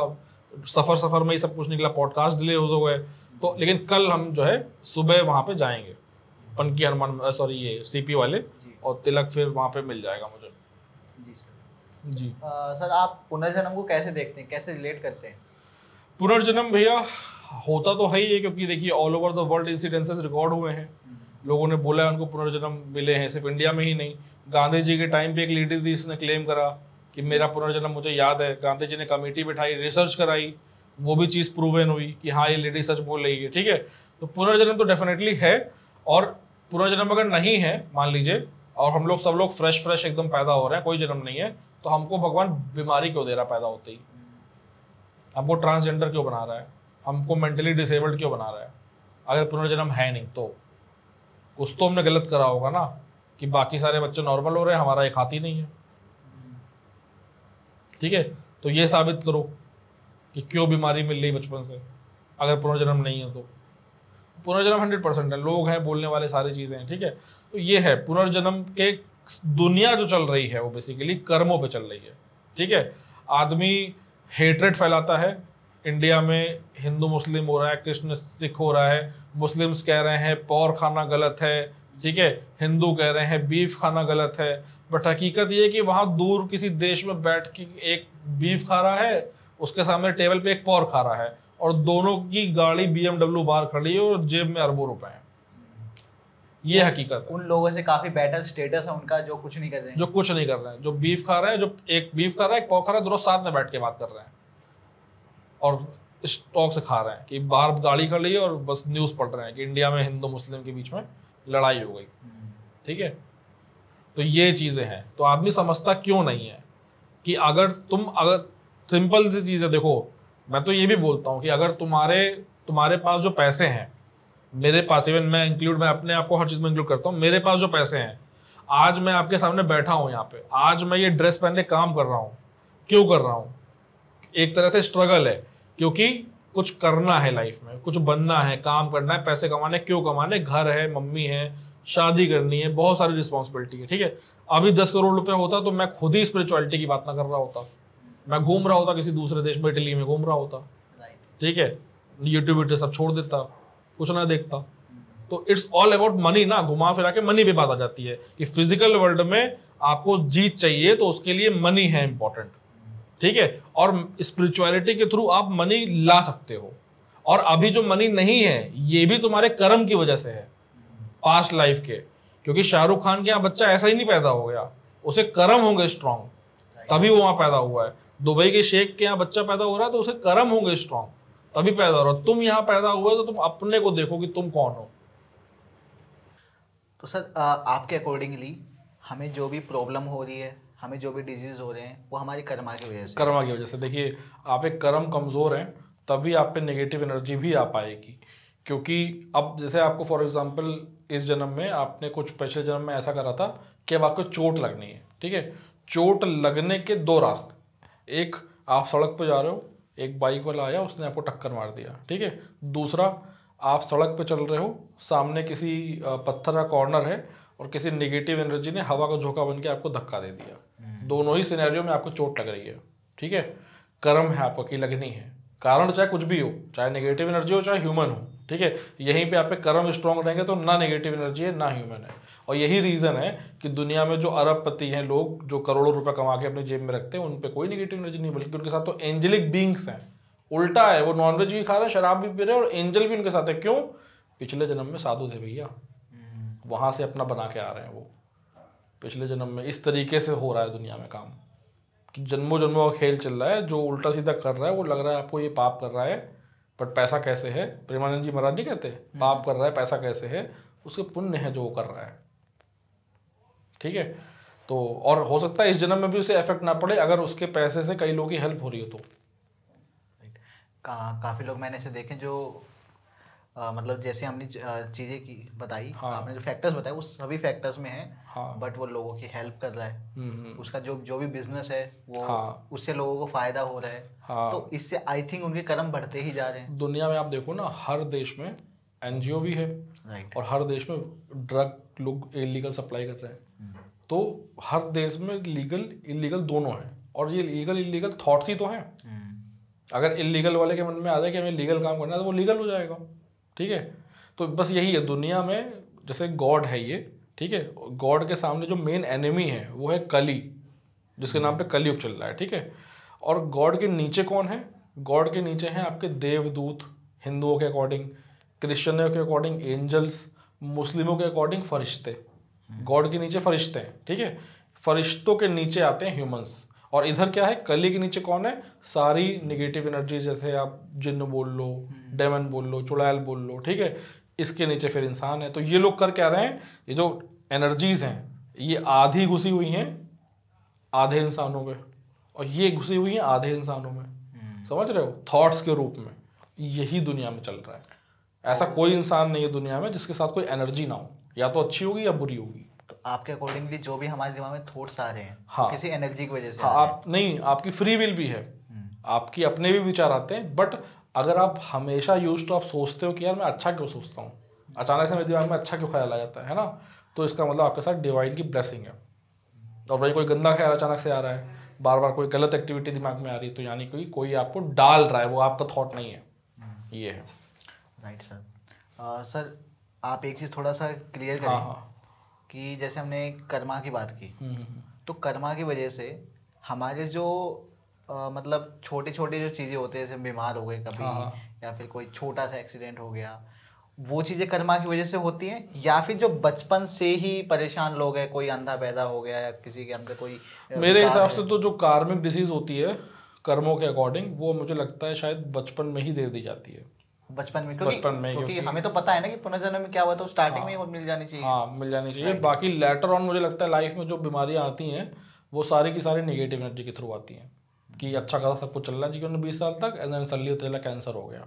सफर में ही सब कुछ निकला, पॉडकास्ट डिले हो गए। तो लेकिन कल हम जो है सुबह वहाँ पे जाएंगे, पनकी हनुमान सॉरी ये सीपी वाले, और तिलक फिर वहाँ पे मिल जाएगा मुझे। जी सर। जी सर, आप पुनर्जन्म को कैसे देखते हैं, कैसे रिलेट करते हैं? पुनर्जन्म भैया होता तो है ही है, क्योंकि देखिए all over the world incidences record हुए हैं, लोगों ने बोला है उनको पुनर्जन्म मिले हैं, सिर्फ इंडिया में ही नहीं। गांधी जी के टाइम पे एक लेडी थी, इसने क्लेम करा कि मेरा पुनर्जन्म मुझे याद है। गांधी जी ने कमेटी बिठाई, रिसर्च कराई, वो भी चीज़ प्रूवन हुई कि हाँ ये लेडी सच बोल रही है। ठीक है, तो पुनर्जन्म तो डेफिनेटली है। और पुनर्जन्म अगर नहीं है मान लीजिए, और हम लोग सब लोग फ्रेश एकदम पैदा हो रहे हैं, कोई जन्म नहीं है, तो हमको भगवान बीमारी क्यों दे रहा पैदा होते ही? हमको ट्रांसजेंडर क्यों बना रहा है? हमको मेंटली डिसेबल्ड क्यों बना रहा है? अगर पुनर्जन्म है नहीं तो कुछ तो हमने गलत करा होगा ना, कि बाकी सारे बच्चे नॉर्मल हो रहे हैं, हमारा एक हाथ ही नहीं है। ठीक है, तो ये साबित करो कि क्यों बीमारी मिल रही बचपन से, अगर पुनर्जन्म नहीं है तो। पुनर्जन्म 100% है, लोग हैं बोलने वाले, सारी चीज़ें हैं। ठीक है, तो ये है पुनर्जन्म के दुनिया जो चल रही है वो बेसिकली कर्मों पे चल रही है। ठीक है, आदमी हेट्रेड फैलाता है, इंडिया में हिंदू मुस्लिम हो रहा है, कृष्ण सिख हो रहा है, मुस्लिम्स कह रहे हैं पॉर्क खाना गलत है, ठीक है, हिंदू कह रहे हैं बीफ खाना गलत है। बट हकीकत ये है कि वहाँ दूर किसी देश में बैठ के एक बीफ खा रहा है, उसके सामने टेबल पे एक पॉर्क खा रहा है, और दोनों की गाड़ी BMW बाहर खड़ी है और जेब में अरबों रुपए हैं। ये हकीकत है। उन लोगों से काफी बेटर स्टेटस है उनका, जो कुछ नहीं कर रहे हैं, जो कुछ नहीं कर रहे हैं, जो बीफ खा रहे हैं, जो एक बीफ खा रहा है, एक पॉर्क खा रहा है, दोनों साथ में बैठ के बात कर रहे हैं और स्टॉक से खा रहे हैं, कि बाहर गाड़ी खड़ी है और बस न्यूज़ पढ़ रहे हैं कि इंडिया में हिंदू मुस्लिम के बीच में लड़ाई हो गई। ठीक है, तो ये चीज़ें हैं। तो आदमी समझता क्यों नहीं है कि अगर सिंपल सी चीज़ है, देखो मैं तो ये भी बोलता हूँ कि अगर तुम्हारे पास जो पैसे हैं, मेरे पास, इवन मैं अपने आप को हर चीज़ में इंक्लूड करता हूँ, मेरे पास जो पैसे हैं, आज मैं आपके सामने बैठा हूँ यहाँ पे, आज मैं ये ड्रेस पहन के काम कर रहा हूँ, क्यों कर रहा हूँ? एक तरह से स्ट्रगल है, क्योंकि कुछ करना है लाइफ में, कुछ बनना है, काम करना है, पैसे कमाने। क्यों कमाने? घर है, मम्मी है, शादी करनी है, बहुत सारी रिस्पॉन्सिबिलिटी है, ठीक है। अभी 10 करोड़ रुपए होता तो मैं खुद ही स्पिरिचुअलिटी की बात ना कर रहा होता, मैं घूम रहा होता किसी दूसरे देश में, इटली में घूम रहा होता, ठीक है, यूट्यूब सब छोड़ देता, कुछ ना देखता। तो इट्स ऑल अबाउट मनी ना, घुमा फिरा के मनी पे बात आ जाती है कि फिजिकल वर्ल्ड में आपको जीत चाहिए तो उसके लिए मनी है इंपॉर्टेंट, ठीक है। और स्पिरिचुअलिटी के थ्रू आप मनी ला सकते हो। और अभी जो मनी नहीं है ये भी तुम्हारे कर्म की वजह से है, पास्ट लाइफ के, क्योंकि शाहरुख खान के यहाँ बच्चा ऐसा ही नहीं पैदा हो गया, उसे कर्म होंगे स्ट्रांग, तभी वो वहां पैदा हुआ है। दुबई के शेख के यहाँ बच्चा पैदा हो रहा है तो उसे कर्म होंगे स्ट्रांग, तभी पैदा हो रहा है। तुम यहाँ पैदा हुए तो तुम अपने को देखो कि तुम कौन हो। तो सर आपके अकॉर्डिंगली हमें जो भी प्रॉब्लम हो रही है, हमें जो भी डिजीज हो रहे हैं, वो हमारी कर्मा की वजह से, कर्मा की वजह से। देखिए आप एक कर्म कमज़ोर हैं तभी आप पे नेगेटिव एनर्जी भी आ पाएगी। क्योंकि अब जैसे आपको फॉर एग्जांपल इस जन्म में आपने कुछ पिछले जन्म में ऐसा करा था कि अब आपको चोट लगनी है, ठीक है। चोट लगने के दो रास्ते, एक आप सड़क पर जा रहे हो, एक बाइक वाला आया उसने आपको टक्कर मार दिया, ठीक है। दूसरा आप सड़क पे चल रहे हो, सामने किसी पत्थर का कॉर्नर है और किसी नेगेटिव एनर्जी ने हवा का झोंका बन के आपको धक्का दे दिया। दोनों ही सिनेरियो में आपको चोट लग रही है, ठीक है। कर्म है आपकी लगनी है, कारण चाहे कुछ भी हो, चाहे नेगेटिव एनर्जी हो चाहे ह्यूमन हो, ठीक है। यहीं पे आप पे कर्म स्ट्रांग रहेंगे तो ना नेगेटिव एनर्जी है ना ह्यूमन है। और यही रीज़न है कि दुनिया में जो अरबपति हैं लोग, जो करोड़ों रुपए कमा के अपनी जेब में रखते हैं, उन पे कोई नेगेटिव एनर्जी नहीं, बल्कि उनके साथ तो एंजेलिक बींग्स हैं। उल्टा है, वो नॉनवेज भी खा रहे हैं, शराब भी पी रहे हैं और एंजल भी उनके साथ है। क्यों? पिछले जन्म में साधु थे भैया, वहां से अपना बना के आ रहे हैं वो पिछले जन्म में। इस तरीके से हो रहा है दुनिया में काम कि जन्मों जन्मों का खेल चल रहा है। जो उल्टा सीधा कर रहा है वो लग रहा है आपको ये पाप कर रहा है, बट पैसा कैसे है, प्रेमानंद जी महाराज नहीं कहते पाप कर रहा है पैसा कैसे है, उसके पुण्य है जो वो कर रहा है, ठीक है। तो और हो सकता है इस जन्म में भी उसे इफेक्ट ना पड़े अगर उसके पैसे से कई लोगों की हेल्प हो रही हो तो। काफ़ी लोग मैंने ऐसे देखे जो मतलब जैसे हमने चीज़ें की बताई, हाँ। आपने जो फैक्टर्स बताए वो सभी फैक्टर्स में है, हाँ। बट वो लोगों की हेल्प कर रहा है, उसका जो भी बिजनेस है वो, हाँ। उससे लोगों को फायदा हो रहा है। हाँ। तो इससे आई थिंक उनके कर्म बढ़ते ही जा रहे हैं। दुनिया में आप देखो ना, हर देश में एनजीओ भी है, राइट। और हर देश में ड्रग लोग इलीगल सप्लाई कर रहे हैं। तो हर देश में लीगल इलीगल दोनों हैं, और ये लीगल इलीगल थॉट्स ही तो हैं। अगर इलीगल वाले के मन में आ जाए कि हमें लीगल काम करना है तो वो लीगल हो जाएगा, ठीक है। तो बस यही है दुनिया में, जैसे गॉड है ये, ठीक है। गॉड के सामने जो मेन एनिमी है वो है कली, जिसके नाम पे कलयुग चल रहा है, ठीक है। और गॉड के नीचे कौन है? गॉड के नीचे हैं आपके देवदूत, हिंदुओं के अकॉर्डिंग, क्रिश्चियनों के अकॉर्डिंग एंजल्स, मुस्लिमों के अकॉर्डिंग फरिश्ते। गॉड के नीचे फरिश्ते हैं, ठीक है। फरिश्तों के नीचे आते हैं ह्यूमंस। और इधर क्या है, कली के नीचे कौन है? सारी नेगेटिव एनर्जी, जैसे आप जिन्न बोल लो, डेमन बोल लो, चुड़ैल बोल लो, ठीक है। इसके नीचे फिर इंसान है। तो ये लोग कर क्या रहे हैं, ये जो एनर्जीज हैं ये आधी घुसी हुई हैं आधे इंसानों में, और ये घुसी हुई हैं आधे इंसानों में, समझ रहे हो, थॉट्स के रूप में। यही दुनिया में चल रहा है। ऐसा कोई इंसान नहीं है दुनिया में जिसके साथ कोई एनर्जी ना हो, या तो अच्छी होगी या बुरी होगी। तो आपके अकॉर्डिंगली जो भी हमारे दिमाग में थॉट्स आ रहे हैं, हाँ, किसी एनर्जी की वजह से हाँ, आप नहीं, आपकी फ्री विल भी है, आपकी अपने भी विचार आते हैं। बट अगर आप हमेशा यूज तो आप सोचते हो कि यार मैं अच्छा क्यों सोचता हूँ, अचानक से मेरे दिमाग में अच्छा क्यों ख्याल आ जाता है ना, तो इसका मतलब आपके साथ डिवाइन की ब्लेसिंग है। और वही कोई गंदा ख्याल अचानक से आ रहा है, बार बार कोई गलत एक्टिविटी दिमाग में आ रही है, तो यानी कि कोई आपको डाल रहा है, वो आपका थॉट नहीं है। ये है। Right sir. सर आप एक चीज़ थोड़ा सा क्लियर करें। हाँ। कि जैसे हमने कर्मा की बात की, तो कर्मा की वजह से हमारे जो मतलब छोटे छोटे जो चीज़ें होते हैं, जैसे बीमार हो गए कभी, हाँ। या फिर कोई छोटा सा एक्सीडेंट हो गया, वो चीज़ें कर्मा की वजह से होती हैं, या फिर जो बचपन से ही परेशान लोग हैं, कोई अंधा पैदा हो गया या किसी के अंदर कोई मेरे हिसाब से तो जो कार्मिक डिसीज होती है कर्मों के अकॉर्डिंग, वो मुझे लगता है शायद बचपन में ही दे दी जाती है। बचपन में, क्योंकि हमें तो पता है ना कि पुनर्जन्म में क्या हुआ, तो स्टार्टिंग में ही मिल जानी चाहिए। हाँ, मिल जानी चाहिए। बाकी लेटर ऑन मुझे लगता है लाइफ में जो बीमारियां आती हैं वो सारी की सारी नेगेटिव एनर्जी के थ्रू आती हैं, कि अच्छा खासा सब कुछ चल रहा है जीवन में 20 साल तक, एंड देन सडनली चला कैंसर हो गया,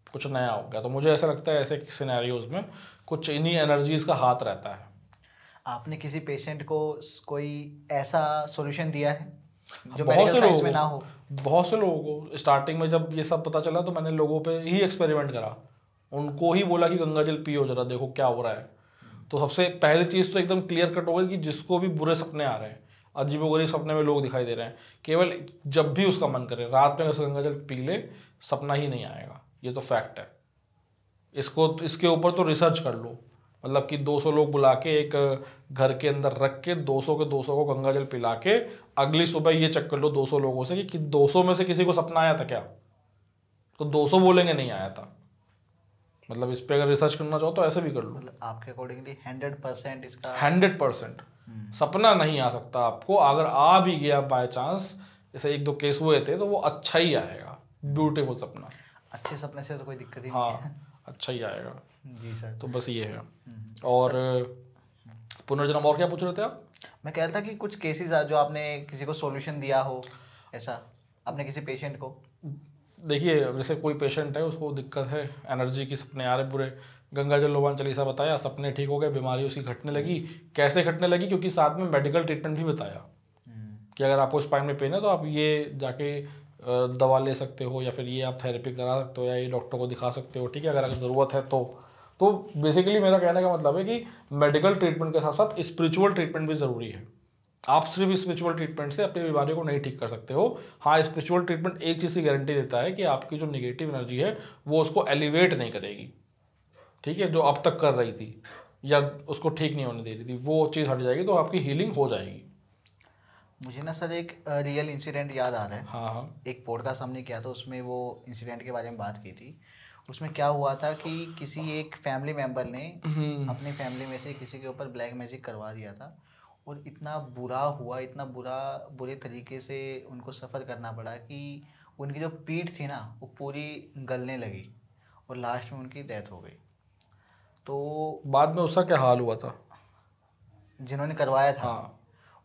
कुछ नया हो गया। तो मुझे ऐसा लगता है ऐसे सिनेरियोज में कुछ इन्हीं एनर्जीज का हाथ रहता है। आपने किसी पेशेंट को कोई ऐसा सॉल्यूशन दिया है जो बहुत मेडिकल से साइंस लोगों में ना को, हो? बहुत से लोगों को स्टार्टिंग में जब ये सब पता चला तो मैंने लोगों पे ही एक्सपेरिमेंट करा, उनको ही बोला कि गंगा जल पियो जरा, देखो क्या हो रहा है। तो सबसे पहली चीज़ तो एकदम क्लियर कट हो गई कि जिसको भी बुरे सपने आ रहे हैं, अजीबोगरीब सपने में लोग दिखाई दे रहे हैं, केवल जब भी उसका मन करे रात में अगर गंगा जल पी ले, सपना ही नहीं आएगा। ये तो फैक्ट है। इसके ऊपर तो रिसर्च कर लो, मतलब कि 200 लोग बुला के एक घर के अंदर रख के 200 के 200 को गंगा जल पिला के अगली सुबह ये चेक कर लो 200 लोगों से कि 200 में से किसी को सपना आया था क्या, तो 200 बोलेंगे नहीं आया था। मतलब इस पे अगर रिसर्च करना चाहो तो ऐसे भी कर लो। मतलब आपके अकॉर्डिंगली 100% इसका 100% सपना नहीं आ सकता आपको। अगर आ भी गया बाय चांस, जैसे 1-2 केस हुए थे, तो वो अच्छा ही आएगा, ब्यूटीफुल सपना। अच्छे सपने से तो कोई दिक्कत ही नहीं हाँ, अच्छा ही आएगा जी सर। तो बस ये है। और पुनर्जन्म और क्या पूछ रहे थे आप? मैं कह रहा था कि कुछ केसेस जो आपने किसी को सॉल्यूशन दिया हो, ऐसा आपने किसी पेशेंट को? देखिए, जैसे कोई पेशेंट है, उसको दिक्कत है, एनर्जी की सपने आ रहे पूरे, गंगा जल लोबान चालीसा बताया, सपने ठीक हो गए, बीमारी उसकी घटने लगी। कैसे घटने लगी? क्योंकि साथ में मेडिकल ट्रीटमेंट भी बताया कि अगर आपको स्पाइन में पेन है तो आप ये जाके दवा ले सकते हो, या फिर ये आप थेरेपी करा सकते हो, या ये डॉक्टर को दिखा सकते हो, ठीक है, अगर ज़रूरत है तो बेसिकली मेरा कहने का मतलब है कि मेडिकल ट्रीटमेंट के साथ साथ स्पिरिचुअल ट्रीटमेंट भी ज़रूरी है। आप सिर्फ स्पिरिचुअल ट्रीटमेंट से अपनी बीमारियों को नहीं ठीक कर सकते हो। हाँ, स्पिरिचुअल ट्रीटमेंट एक चीज़ की गारंटी देता है कि आपकी जो नेगेटिव एनर्जी है वो उसको एलिवेट नहीं करेगी, ठीक है, जो अब तक कर रही थी या उसको ठीक नहीं होने दे रही थी, वो चीज़ हट जाएगी तो आपकी हीलिंग हो जाएगी। मुझे ना सर एक रियल इंसिडेंट याद आ रहा है। हाँ, एक पॉडकास्ट हमने किया था, उसमें वो इंसिडेंट के बारे में बात की थी। उसमें क्या हुआ था कि किसी एक फैमिली मेम्बर ने अपनी फैमिली में से किसी के ऊपर ब्लैक मैजिक करवा दिया था, और इतना बुरा हुआ, इतना बुरे तरीके से उनको सफ़र करना पड़ा कि उनकी जो पीठ थी ना वो पूरी गलने लगी, और लास्ट में उनकी डेथ हो गई। तो बाद में उसका क्या हाल हुआ था? जिन्होंने करवाया था, हाँ,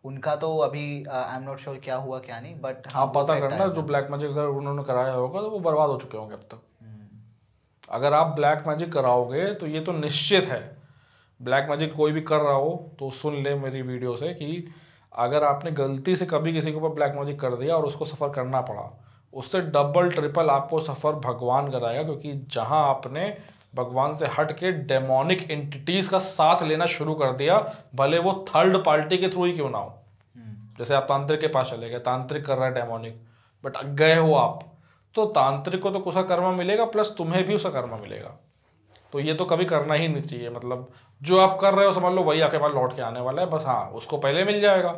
उनका तो अभी आई एम नॉट श्योर क्या हुआ क्या नहीं, बट आप पता करना, जो ब्लैक मैजिक अगर उन्होंने कराया होगा तो वो बर्बाद हो चुके होंगे अब तक। अगर आप ब्लैक मैजिक कराओगे तो ये तो निश्चित है, ब्लैक मैजिक कोई भी कर रहा हो तो सुन ले मेरी वीडियो से कि अगर आपने गलती से कभी किसी के ऊपर ब्लैक मैजिक कर दिया और उसको सफ़र करना पड़ा, उससे डबल ट्रिपल आपको सफ़र भगवान कराएगा। क्योंकि जहां आपने भगवान से हट के डेमोनिक एंटिटीज़ का साथ लेना शुरू कर दिया, भले वो थर्ड पार्टी के थ्रू ही क्यों ना हो। जैसे आप तांत्रिक के पास चले गए, तांत्रिक कर रहा है डेमोनिक, बट गए हो आप, तो तांत्रिक को तो उसका कर्मा मिलेगा, प्लस तुम्हें भी उसका कर्मा मिलेगा। तो ये तो कभी करना ही नहीं चाहिए। मतलब जो आप कर रहे हो समझ लो वही आपके पास लौट के आने वाला है, बस हाँ उसको पहले मिल जाएगा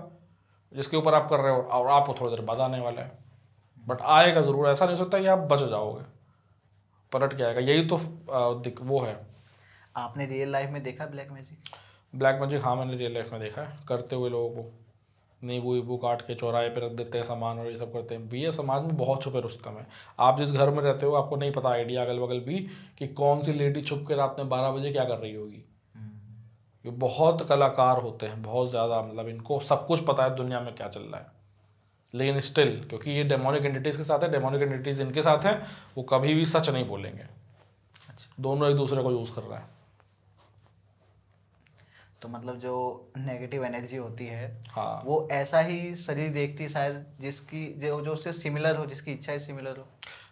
जिसके ऊपर आप कर रहे हो, और आपको थोड़ी देर बाद आने वाला है, बट आएगा ज़रूर। ऐसा नहीं हो सकता कि आप बच जाओगे, पलट के आएगा। यही तो वो है। आपने रियल लाइफ में देखा ब्लैक मैजिक? ब्लैक मैजिक हाँ, मैंने रियल लाइफ में देखा है करते हुए लोगों को। नींबू वीबू काट के चौराहे पे रख देते हैं सामान, और ये सब करते हैं। भैया समाज में बहुत छुपे रुस्तम है। आप जिस घर में रहते हो आपको नहीं पता आइडिया अगल बगल भी कि कौन सी लेडी छुप के रात में 12 बजे क्या कर रही होगी। ये बहुत कलाकार होते हैं, बहुत ज़्यादा, मतलब इनको सब कुछ पता है दुनिया में क्या चल रहा है, लेकिन स्टिल क्योंकि ये डेमोनिक एंटिटीज़ के साथ है, डेमोनिक एंटिटीज़ इनके साथ हैं, वो कभी भी सच नहीं बोलेंगे। अच्छा, दोनों एक दूसरे को यूज़ कर रहा है। तो मतलब जो नेगेटिव एनर्जी होती है, हाँ, वो ऐसा ही शरीर देखती है शायद जिसकी जो उससे सिमिलर हो, जिसकी इच्छाएं सिमिलर हो।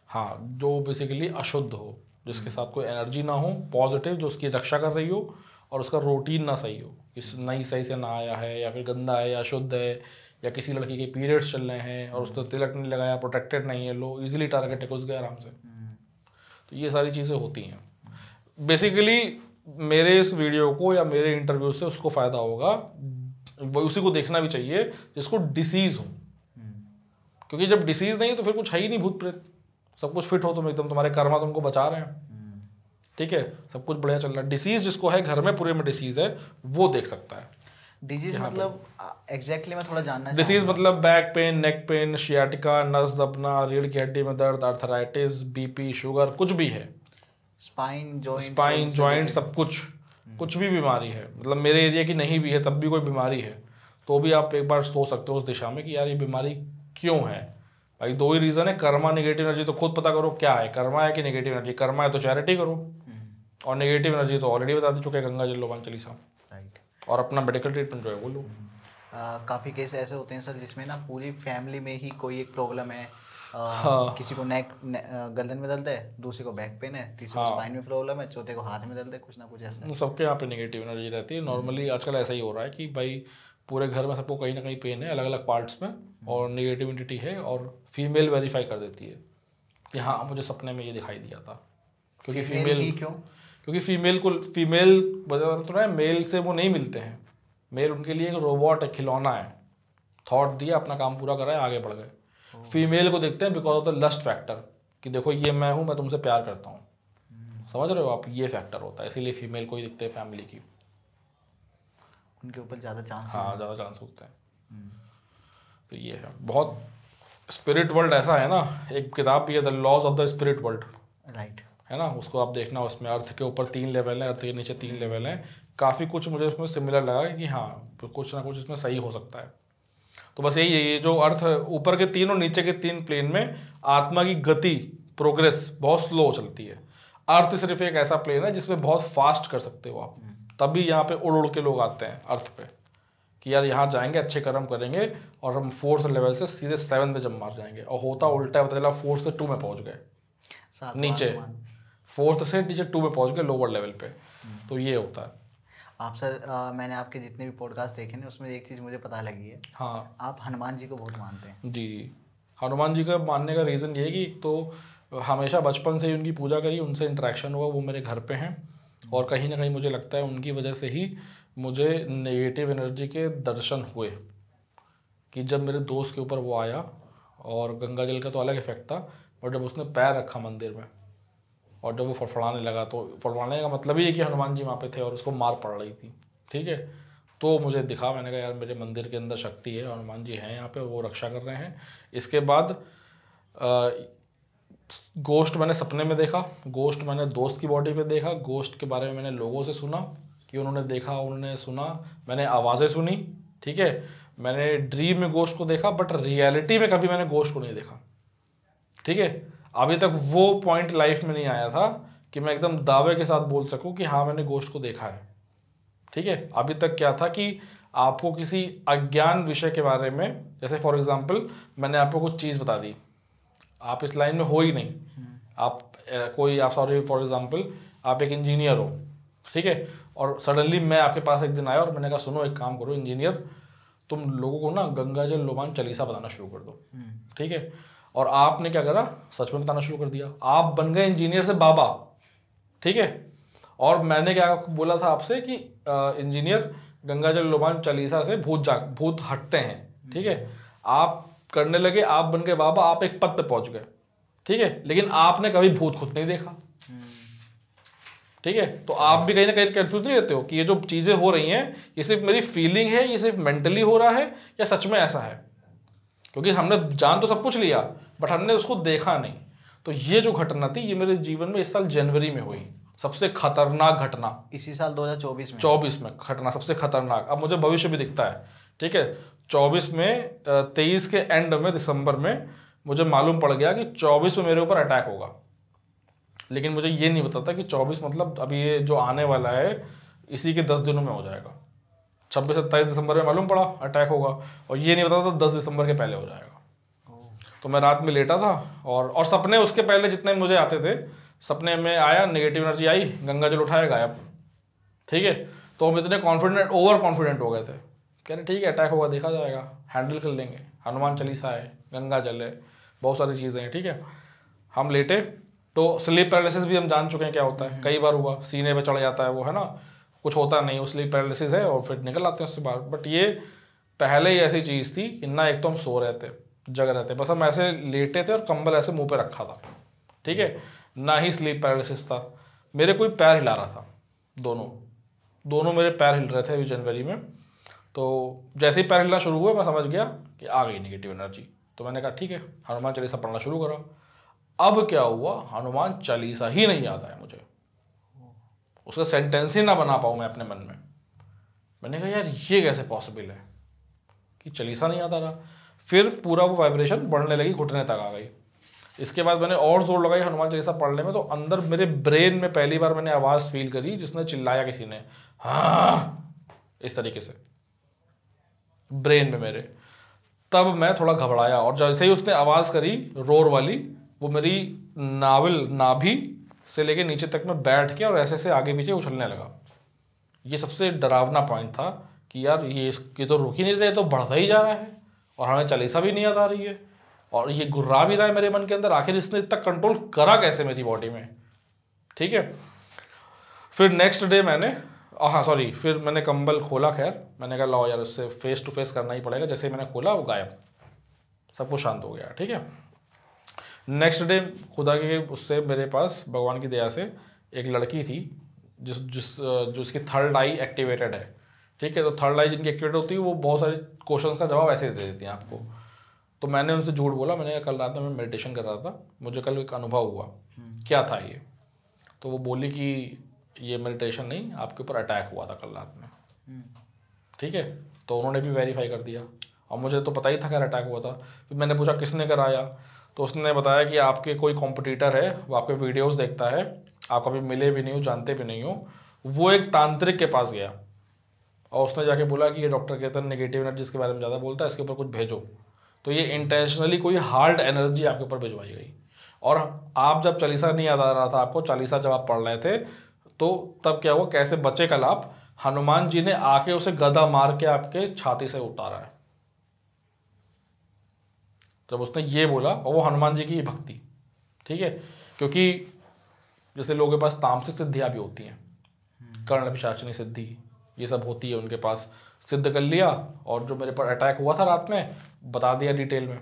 हाँ, जो बेसिकली अशुद्ध हो, जिसके साथ कोई एनर्जी ना हो पॉजिटिव, जो उसकी रक्षा कर रही हो, और उसका रूटीन ना सही हो, इस नई सही से ना आया है, या फिर गंदा है, या अशुद्ध है, या किसी लड़की के पीरियड्स चल रहे हैं और उसने तिलक नहीं लगाया, प्रोटेक्टेड नहीं है, लो इजीली टारगेट है, घुस गया आराम से। तो ये सारी चीज़ें होती हैं। बेसिकली मेरे इस वीडियो को या मेरे इंटरव्यू से उसको फ़ायदा होगा, वो उसी को देखना भी चाहिए जिसको डिसीज़ हो। क्योंकि जब डिसीज़ नहीं है तो फिर कुछ है ही नहीं, भूत प्रेत सब कुछ फिट हो, तुम एकदम तुम्हारे कर्मा तुमको बचा रहे हैं, ठीक है, सब कुछ बढ़िया चल रहा है। डिसीज़ जिसको है, घर में पूरे में डिसीज़ है, वो देख सकता है। डिजीज मतलब एग्जैक्टली मैं थोड़ा जानना डिसीज मतलब back pain, neck pain, sciatica, नस दबना, रीढ़ की हड्डी में दर्द, आर्थराइटिस, बीपी, शुगर, कुछ भी है, स्पाइन जॉइंट सब कुछ भी बीमारी है, मतलब मेरे एरिया की नहीं भी है तब भी कोई बीमारी है, तो भी आप एक बार सोच सकते हो उस दिशा में कि यार ये बीमारी क्यों है। भाई दो ही रीज़न है, कर्मा, नेगेटिव एनर्जी। तो खुद पता करो क्या है, कर्मा है कि नेगेटिव एनर्जी। कर्मा है तो चैरिटी करो, और नेगेटिव एनर्जी तो ऑलरेडी बता दी चुके हैं, गंगा जल लोबान चालीसा, राइट, और अपना मेडिकल ट्रीटमेंट जो है वो लो। काफ़ी केस ऐसे होते हैं सर जिसमें ना पूरी फैमिली में ही कोई एक प्रॉब्लम है, किसी को नेक गर्दन में दर्द है, दूसरे को बैक पेन है, तीसरे को स्पाइन में प्रॉब्लम है, चौथे को हाथ में दर्द है, कुछ ना कुछ ऐसा। सबके यहाँ पे नेगेटिव एनर्जी रहती है। नॉर्मली आजकल ऐसा ही हो रहा है कि भाई पूरे घर में सबको कहीं ना कहीं पेन है अलग अलग पार्ट्स में, और नेगेटिविटी है, और फीमेल वेरीफाई कर देती है कि हाँ मुझे सपने में ये दिखाई दिया था। क्योंकि फीमेल क्यों? क्योंकि फीमेल तो ना मेल से वो नहीं मिलते हैं। मेल उनके लिए एक रोबोट है, खिलौना है, थॉट दिया, अपना काम पूरा करा है, आगे बढ़ गए। फीमेल को देखते हैं because of the lust factor, कि देखो ये मैं हूँ, मैं तुमसे प्यार करता हूँ, समझ रहे हो आप, ये फैक्टर होता है, इसीलिए फीमेल को ही दिखते हैं फैमिली की, उनके ऊपर ज़्यादा चांस। हाँ ज़्यादा चांस होते हैं। तो ये है बहुत। स्पिरिट वर्ल्ड ऐसा है ना, एक किताब भी है the laws of the spirit world, right, है ना, उसको आप देखना। उसमें अर्थ के ऊपर 3 लेवल हैं, अर्थ के नीचे 3 लेवल हैं। काफ़ी कुछ मुझे उसमें सिमिलर लगा कि हाँ कुछ ना कुछ इसमें सही हो सकता है। तो बस यही है, ये जो अर्थ ऊपर के 3 और नीचे के 3 प्लेन में आत्मा की गति, प्रोग्रेस बहुत स्लो चलती है। अर्थ सिर्फ एक ऐसा प्लेन है जिसमें बहुत फास्ट कर सकते हो आप, तभी यहाँ पे उड़ उड़ के लोग आते हैं अर्थ पे, कि यार यहाँ जाएंगे, अच्छे कर्म करेंगे और हम 4th लेवल से सीधे 7 में जम मार जाएंगे। और होता उल्टा है, पता चला 4 से 2 में पहुँच गए, नीचे 4th से नीचे 2 में पहुँच गए लोअर लेवल पे। तो ये होता है। आप सर मैंने आपके जितने भी पॉडकास्ट देखे ना, उसमें एक चीज़ मुझे पता लगी है, हाँ आप हनुमान जी को बहुत मानते हैं। जी, हनुमान जी का मानने का रीज़न ये है कि तो हमेशा बचपन से ही उनकी पूजा करी, उनसे इंटरेक्शन हुआ, वो मेरे घर पे हैं, और कहीं ना कहीं मुझे लगता है उनकी वजह से ही मुझे नेगेटिव एनर्जी के दर्शन हुए। कि जब मेरे दोस्त के ऊपर वो आया, और गंगा जल का तो अलग इफेक्ट था, और जब उसने पैर रखा मंदिर में और जब वो फड़फड़ाने लगा, तो फड़फड़ाने का मतलब ही है कि हनुमान जी वहाँ पे थे और उसको मार पड़ रही थी, ठीक है। तो मुझे दिखा, मैंने कहा यार मेरे मंदिर के अंदर शक्ति है, हनुमान जी हैं यहाँ पे, वो रक्षा कर रहे हैं। इसके बाद गोश्त मैंने सपने में देखा, गोश्त मैंने दोस्त की बॉडी पे देखा, गोश्त के बारे में मैंने लोगों से सुना कि उन्होंने देखा, उन्होंने सुना, मैंने आवाज़ें सुनी, ठीक है। मैंने ड्रीम में गोश्त को देखा, बट रियलिटी में कभी मैंने गोश्त को नहीं देखा, ठीक है। अभी तक वो पॉइंट लाइफ में नहीं आया था कि मैं एकदम दावे के साथ बोल सकूं कि हाँ मैंने गोश्त को देखा है, ठीक है। अभी तक क्या था कि आपको किसी अज्ञान विषय के बारे में, जैसे फॉर एग्जांपल मैंने आपको कुछ चीज़ बता दी, आप इस लाइन में हो ही नहीं, आप सॉरी फॉर एग्जांपल आप एक इंजीनियर हो, ठीक है, और सडनली मैं आपके पास एक दिन आया और मैंने कहा सुनो एक काम करो इंजीनियर, तुम लोगों को ना गंगा जल लोबान चालीसा बताना शुरू कर दो, ठीक है। और आपने क्या करा, सच में बताना शुरू कर दिया, आप बन गए इंजीनियर से बाबा, ठीक है। और मैंने क्या बोला था आपसे कि इंजीनियर गंगा जल लोबान चालीसा से भूत हटते हैं, ठीक है। आप करने लगे, आप बन गए बाबा, आप एक पद पे पहुंच गए, ठीक है, लेकिन आपने कभी भूत खुद नहीं देखा, ठीक है। तो आप भी कहीं ना कहीं कंफ्यूज नहीं रहते हो कि ये जो चीज़ें हो रही हैं ये सिर्फ मेरी फीलिंग है, ये सिर्फ मेंटली हो रहा है, या सच में ऐसा है, क्योंकि हमने जान तो सब कुछ लिया बट हमने उसको देखा नहीं। तो ये जो घटना थी ये मेरे जीवन में इस साल जनवरी में हुई, सबसे खतरनाक घटना, इसी साल 2024 में घटना सबसे खतरनाक। अब मुझे भविष्य भी दिखता है, ठीक है। 24 में 23 के एंड में दिसंबर में मुझे मालूम पड़ गया कि 24 में मेरे ऊपर अटैक होगा, लेकिन मुझे ये नहीं पता था कि 24 मतलब अभी ये जो आने वाला है इसी के 10 दिनों में हो जाएगा। 26-27 दिसंबर में मालूम पड़ा अटैक होगा, और ये नहीं पता था 10 दिसंबर के पहले हो जाएगा। तो मैं रात में लेटा था, और सपने उसके पहले जितने मुझे आते थे, सपने में आया नेगेटिव एनर्जी आई, गंगा जल उठाया गायब, ठीक है। तो हम इतने कॉन्फिडेंट, ओवर कॉन्फिडेंट हो गए थे, कह रहे ठीक है अटैक होगा, देखा जाएगा, हैंडल कर लेंगे, हनुमान चालीसा है, गंगा जल है, बहुत सारी चीज़ें हैं, ठीक है। हम लेटे तो स्लीप पैरालिसिस भी हम जान चुके हैं क्या होता है, कई बार हुआ, सीने पे चढ़ जाता है वो, है ना, कुछ होता नहीं, वो स्लीप पैरालिसिस है और फिर निकल आते हैं उससे बाहर। बट ये पहले ही ऐसी चीज़ थी कि ना एक तो हम सो रहे थे, जग रहे थे, बस हम ऐसे लेटे थे और कंबल ऐसे मुंह पे रखा था, ठीक है, ना ही स्लीप पैरालिसिस था। मेरे कोई पैर हिला रहा था, दोनों मेरे पैर हिल रहे थे अभी जनवरी में। तो जैसे ही पैर हिलना शुरू हुआ मैं समझ गया कि आ गई नेगेटिव एनर्जी, तो मैंने कहा ठीक है हनुमान चालीसा पढ़ना शुरू करा। अब क्या हुआ, हनुमान चालीसा ही नहीं याद आया मुझे, उसका सेंटेंस ही ना बना पाऊँ मैं अपने मन में। मैंने कहा यार ये कैसे पॉसिबल है कि चालीसा नहीं याद आ रहा। फिर पूरा वो वाइब्रेशन बढ़ने लगी, घुटने तक आ गई। इसके बाद मैंने और जोर लगाई हनुमान चालीसा पढ़ने में, तो अंदर मेरे ब्रेन में पहली बार मैंने आवाज़ फील करी जिसने चिल्लाया किसी ने, हाँ, इस तरीके से ब्रेन में मेरे। तब मैं थोड़ा घबराया, और जैसे ही उसने आवाज़ करी रोर वाली, वो मेरी नाभि से लेके नीचे तक मैं बैठ के और ऐसे ऐसे आगे पीछे उछलने लगा। ये सबसे डरावना पॉइंट था कि यार ये तो रुक ही नहीं रहे, तो बढ़ता ही जा रहा है और हमें चालीसा भी नहीं याद आ रही है, और ये गुर्रा भी रहा है मेरे मन के अंदर, आखिर इसने इतना कंट्रोल करा कैसे मेरी बॉडी में। ठीक है, फिर नेक्स्ट डे मैंने फिर मैंने कंबल खोला, खैर मैंने कहा लाओ यार उससे फेस टू फेस करना ही पड़ेगा। जैसे ही मैंने खोला वो गायब, सब कुछ शांत हो गया। ठीक है, नेक्स्ट डे खुदा के उससे मेरे पास भगवान की दया से एक लड़की थी जिसकी थर्ड आई एक्टिवेटेड है। ठीक है, तो थर्ड आई जिनकी एक्टिवेट होती है वो बहुत सारे क्वेश्चन का जवाब ऐसे दे देती हैं आपको। तो मैंने उनसे झूठ बोला, मैंने कहा कल रात में मैं मेडिटेशन कर रहा था, मुझे कल एक अनुभव हुआ। क्या था ये? तो वो बोली कि ये मेडिटेशन नहीं, आपके ऊपर अटैक हुआ था कल रात में। ठीक है, तो उन्होंने भी वेरीफाई कर दिया, और मुझे तो पता ही था कि अटैक हुआ था। फिर मैंने पूछा किसने कराया, तो उसने बताया कि आपके कोई कॉम्पिटिटर है, वो आपके वीडियोस देखता है, आप कभी मिले भी नहीं हो, जानते भी नहीं हो, वो एक तांत्रिक के पास गया और उसने जाके बोला कि ये डॉक्टर केतन नेगेटिव एनर्जीज के बारे में ज़्यादा बोलता है, इसके ऊपर कुछ भेजो। तो ये इंटेंशनली कोई हार्ड एनर्जी आपके ऊपर भिजवाई गई। और आप जब चालीसा नहीं याद आ रहा था आपको, चालीसा जब आप पढ़ रहे थे, तो तब क्या हुआ, कैसे बचे कल आप, हनुमान जी ने आके उसे गदा मार के आपके छाती से उतारा है। जब उसने ये बोला, और वो हनुमान जी की भक्ति। ठीक है, क्योंकि जैसे लोगों के पास तामसिक सिद्धियाँ भी होती हैं, कर्ण पिशाचिनी सिद्धि, ये सब होती है उनके पास, सिद्ध कर लिया। और जो मेरे पर अटैक हुआ था रात में, बता दिया डिटेल में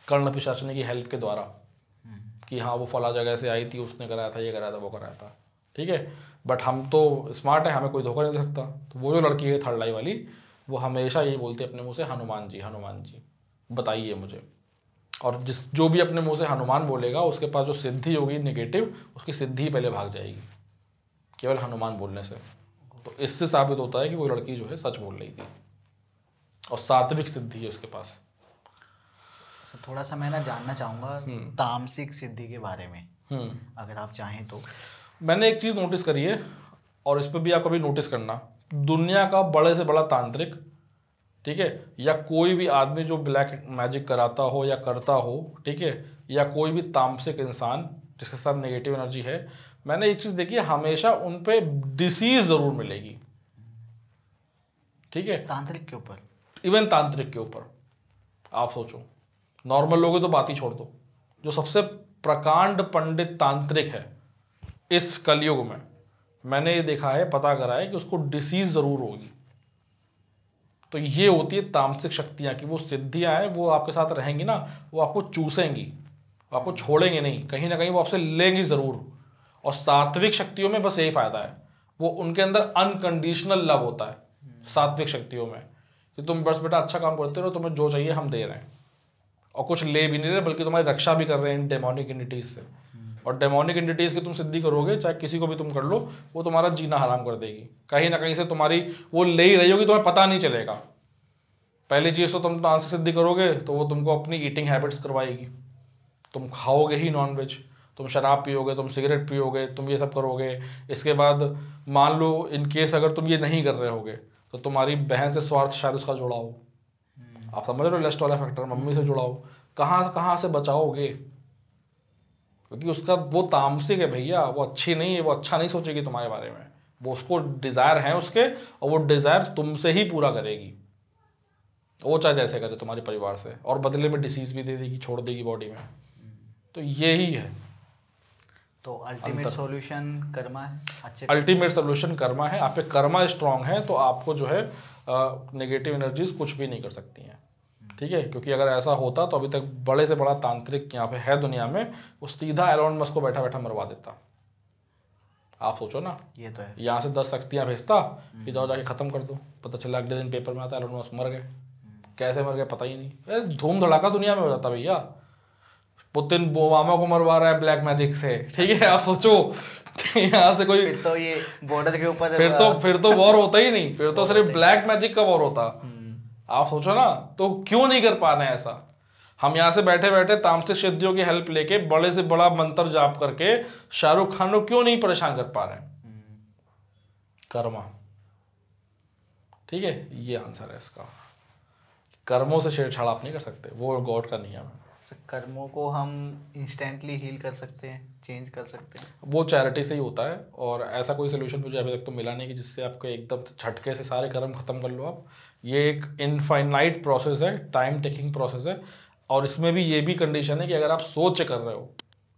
कर्ण पिशाचिनी की हेल्प के द्वारा कि हाँ वो फला जगह से आई थी, उसने कराया था, ये कराया था, वो कराया था। ठीक है, बट हम तो स्मार्ट है, हमें कोई धोखा नहीं दे सकता। तो वो जो लड़की है थर्ड आई वाली, वो हमेशा यही बोलती है अपने मुँह से, हनुमान जी बताइए मुझे। और जो भी अपने मुँह से हनुमान बोलेगा, उसके पास जो सिद्धि होगी नेगेटिव, उसकी सिद्धि पहले भाग जाएगी केवल हनुमान बोलने से। तो इससे साबित होता है कि वो लड़की जो है सच बोल रही थी, और सात्विक सिद्धि है उसके पास। थोड़ा सा मैं ना जानना चाहूँगा तामसिक सिद्धि के बारे में, अगर आप चाहें तो। मैंने एक चीज़ नोटिस करी है, और इस पर भी आप कभी नोटिस करना, दुनिया का बड़े से बड़ा तांत्रिक, ठीक है, या कोई भी आदमी जो ब्लैक मैजिक कराता हो या करता हो, ठीक है, या कोई भी तामसिक इंसान जिसके साथ नेगेटिव एनर्जी है, मैंने एक चीज़ देखी है, हमेशा उन पे डिसीज ज़रूर मिलेगी। ठीक है, तांत्रिक के ऊपर, इवन तांत्रिक के ऊपर। आप सोचो, नॉर्मल लोगों तो बात ही छोड़ दो, जो सबसे प्रकांड पंडित तांत्रिक है इस कलयुग में, मैंने ये देखा है, पता करा है कि उसको डिसीज ज़रूर होगी। तो ये होती है तामसिक शक्तियाँ कि वो सिद्धियाँ हैं, वो आपके साथ रहेंगी ना, वो आपको चूसेंगी, वो आपको छोड़ेंगे नहीं, कहीं ना कहीं वो आपसे लेंगी ज़रूर। और सात्विक शक्तियों में बस यही फ़ायदा है, वो उनके अंदर अनकंडीशनल लव होता है सात्विक शक्तियों में, कि तुम बस बेटा अच्छा काम करते रहो, तुम्हें जो चाहिए हम दे रहे हैं, और कुछ ले भी नहीं रहे, बल्कि तुम्हारी रक्षा भी कर रहे हैं इन डेमोनिक एंटिटीज़ से। और डेमोनिक एंटिटीज़ की तुम सिद्धि करोगे, चाहे किसी को भी तुम कर लो, वो तुम्हारा जीना हराम कर देगी, कहीं ना कहीं से तुम्हारी वो ले ही रही होगी, तुम्हें पता नहीं चलेगा। पहली चीज़ तो तुम डांस सिद्धि करोगे तो वो तुमको अपनी ईटिंग हैबिट्स करवाएगी, तुम खाओगे ही नॉनवेज, तुम शराब पियोगे, तुम सिगरेट पियोगे, तुम ये सब करोगे। इसके बाद मान लो इन केस अगर तुम ये नहीं कर रहे होगे, तो तुम्हारी बहन से स्वार्थ शायद उसका जुड़ा हो, आप समझ रहे हो, लेस्ट वाला फैक्टर, मम्मी से जुड़ा हो, कहाँ से बचाओगे, क्योंकि उसका वो तामसिक है भैया, वो अच्छी नहीं है, वो अच्छा नहीं सोचेगी तुम्हारे बारे में, वो उसको डिज़ायर है उसके, और वो डिज़ायर तुमसे ही पूरा करेगी, वो चाहे जैसे करे तुम्हारे परिवार से, और बदले में डिसीज भी दे देगी, छोड़ देगी बॉडी में। तो यही है, तो अल्टीमेट सॉल्यूशन कर्मा है, अच्छे अल्टीमेट सॉल्यूशन कर्मा है। आप पे कर्मा स्ट्रांग है तो आपको जो है नेगेटिव एनर्जीज कुछ भी नहीं कर सकती हैं। ठीक है, क्योंकि अगर ऐसा होता तो अभी तक बड़े से बड़ा तांत्रिक यहाँ पे है दुनिया में, वो सीधा एलोन मस्क को बैठा बैठा मरवा देता। आप सोचो ना, ये तो है, यहाँ से 10 शक्तियाँ भेजता कि जाओ जाके ख़त्म कर दो, पता चला अगले दिन पेपर में आता एलोन मस्क मर गए, कैसे मर गए पता ही नहीं, धूम धड़ाका दुनिया में हो जाता भैया। पुतिन ओबामा को मरवा रहा है ब्लैक मैजिक से, ठीक है, आप सोचो यहाँ से कोई, फिर तो ये बॉर्डर के ऊपर फिर तो वॉर होता ही नहीं, फिर तो सिर्फ ब्लैक मैजिक का वॉर होता। आप सोचो ना, तो क्यों नहीं कर पा रहे हैं ऐसा? हम यहाँ से बैठे बैठे तामसिक सिद्धियों की हेल्प लेके बड़े से बड़ा मंत्र जाप करके शाहरुख खान को क्यों नहीं परेशान कर पा रहे हैं? कर्मा। ठीक है, ये आंसर है इसका। कर्मों से छेड़छाड़ आप नहीं कर सकते, वो गॉड का नियम है। कर्मों को हम इंस्टेंटली हील कर सकते हैं, चेंज कर सकते हैं? वो चैरिटी से ही होता है, और ऐसा कोई सोल्यूशन मुझे अभी तक तो मिला नहीं कि जिससे आपको एकदम झटके से सारे कर्म खत्म कर लो आप। ये एक इनफाइनाइट प्रोसेस है, टाइम टेकिंग प्रोसेस है, और इसमें भी ये भी कंडीशन है कि अगर आप सोच कर रहे हो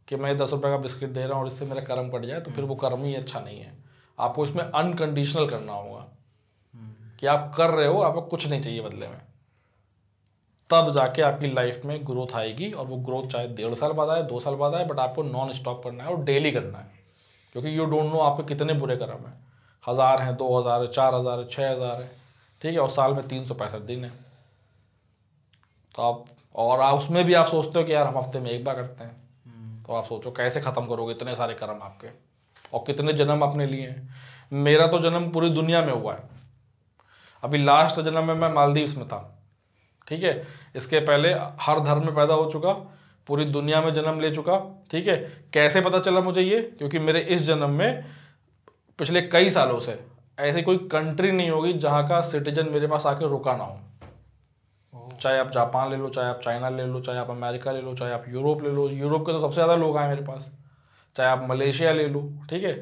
कि मैं 10 रुपये का बिस्किट दे रहा हूँ और इससे मेरा कर्म कट जाए, तो फिर वो कर्म ही अच्छा नहीं है। आपको इसमें अनकंडीशनल करना होगा कि आप कर रहे हो, आपको कुछ नहीं चाहिए बदले में, तब जाके आपकी लाइफ में ग्रोथ आएगी। और वो ग्रोथ चाहे 1.5 साल बाद आए, 2 साल बाद आए, बट आपको नॉन स्टॉप करना है और डेली करना है, क्योंकि यू डोंट नो आप पे कितने बुरे कर्म हैं। 1000 हैं, 2000 है, 4000 है, 6000 है, ठीक है, और साल में 365 दिन है। तो आप उसमें भी आप सोचते हो कि यार हम हफ्ते में 1 बार करते हैं, तो आप सोचो कैसे ख़त्म करोगे इतने सारे कर्म आपके, और कितने जन्म आपने लिए हैं। मेरा तो जन्म पूरी दुनिया में हुआ है। अभी लास्ट जन्म में मैं मालदीव्स में था, ठीक है, इसके पहले हर धर्म में पैदा हो चुका, पूरी दुनिया में जन्म ले चुका, ठीक है। कैसे पता चला मुझे ये? क्योंकि मेरे इस जन्म में पिछले कई सालों से ऐसी कोई कंट्री नहीं होगी जहाँ का सिटीजन मेरे पास आके रुका ना हो। चाहे आप जापान ले लो, चाहे आप चाइना ले लो, चाहे आप अमेरिका ले लो, चाहे आप यूरोप ले लो, यूरोप के तो सबसे ज़्यादा लोग आए मेरे पास, चाहे आप मलेशिया ले लो, ठीक है।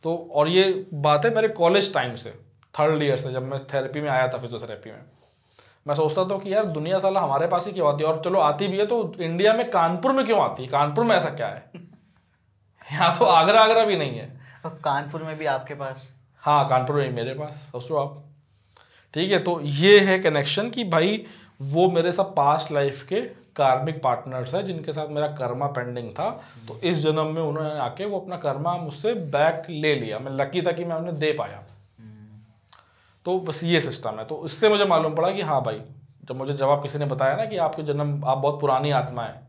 तो और ये बात है मेरे कॉलेज टाइम से, 3rd ईयर से, जब मैं थेरेपी में आया था, फिजियोथेरेपी में, मैं सोचता था कि यार दुनिया साला हमारे पास ही क्यों आती है, और चलो आती भी है तो इंडिया में कानपुर में क्यों आती है, कानपुर में ऐसा क्या है? यहाँ तो आगरा भी नहीं है, और कानपुर में भी आपके पास? हाँ, कानपुर में मेरे पास, सोचो आप, ठीक है। तो ये है कनेक्शन कि भाई वो मेरे सब पास्ट लाइफ के कार्मिक पार्टनर्स हैं जिनके साथ मेरा कर्मा पेंडिंग था, तो इस जन्म में उन्होंने आके वो अपना कर्मा मुझसे बैक ले लिया। मैं लकी था कि मैं उन्हें दे पाया। तो बस ये सिस्टम है। तो इससे मुझे मालूम पड़ा कि हाँ भाई, जब आप किसी ने बताया ना कि आपके जन्म, आप बहुत पुरानी आत्मा है,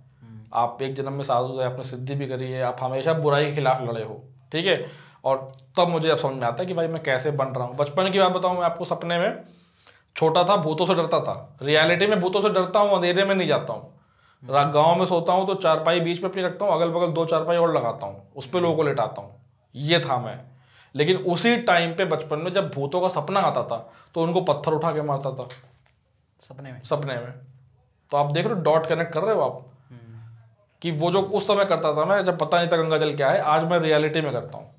आप एक जन्म में साधु थे, आपने सिद्धि भी करी है, आप हमेशा बुराई के खिलाफ लड़े हो, ठीक है। और तब मुझे अब समझ में आता है कि भाई मैं कैसे बन रहा हूँ। बचपन की बात बताऊँ मैं आपको, सपने में छोटा था, भूतों से डरता था, रियलिटी में भूतों से डरता हूँ, अंधेरे में नहीं जाता हूँ। गाँव में सोता हूँ तो चारपाई बीच में अपनी रखता हूँ, अगल बगल 2 चारपाई और लगाता हूँ, उस पर लोगों को लेटाता हूँ, ये था मैं। लेकिन उसी टाइम पे बचपन में जब भूतों का सपना आता था तो उनको पत्थर उठा के मारता था सपने में। तो आप देख रहे हो, डॉट कनेक्ट कर रहे हो आप, कि वो जो उस समय करता था मैं, जब पता नहीं था गंगा जल क्या है, आज मैं रियलिटी में करता हूँ,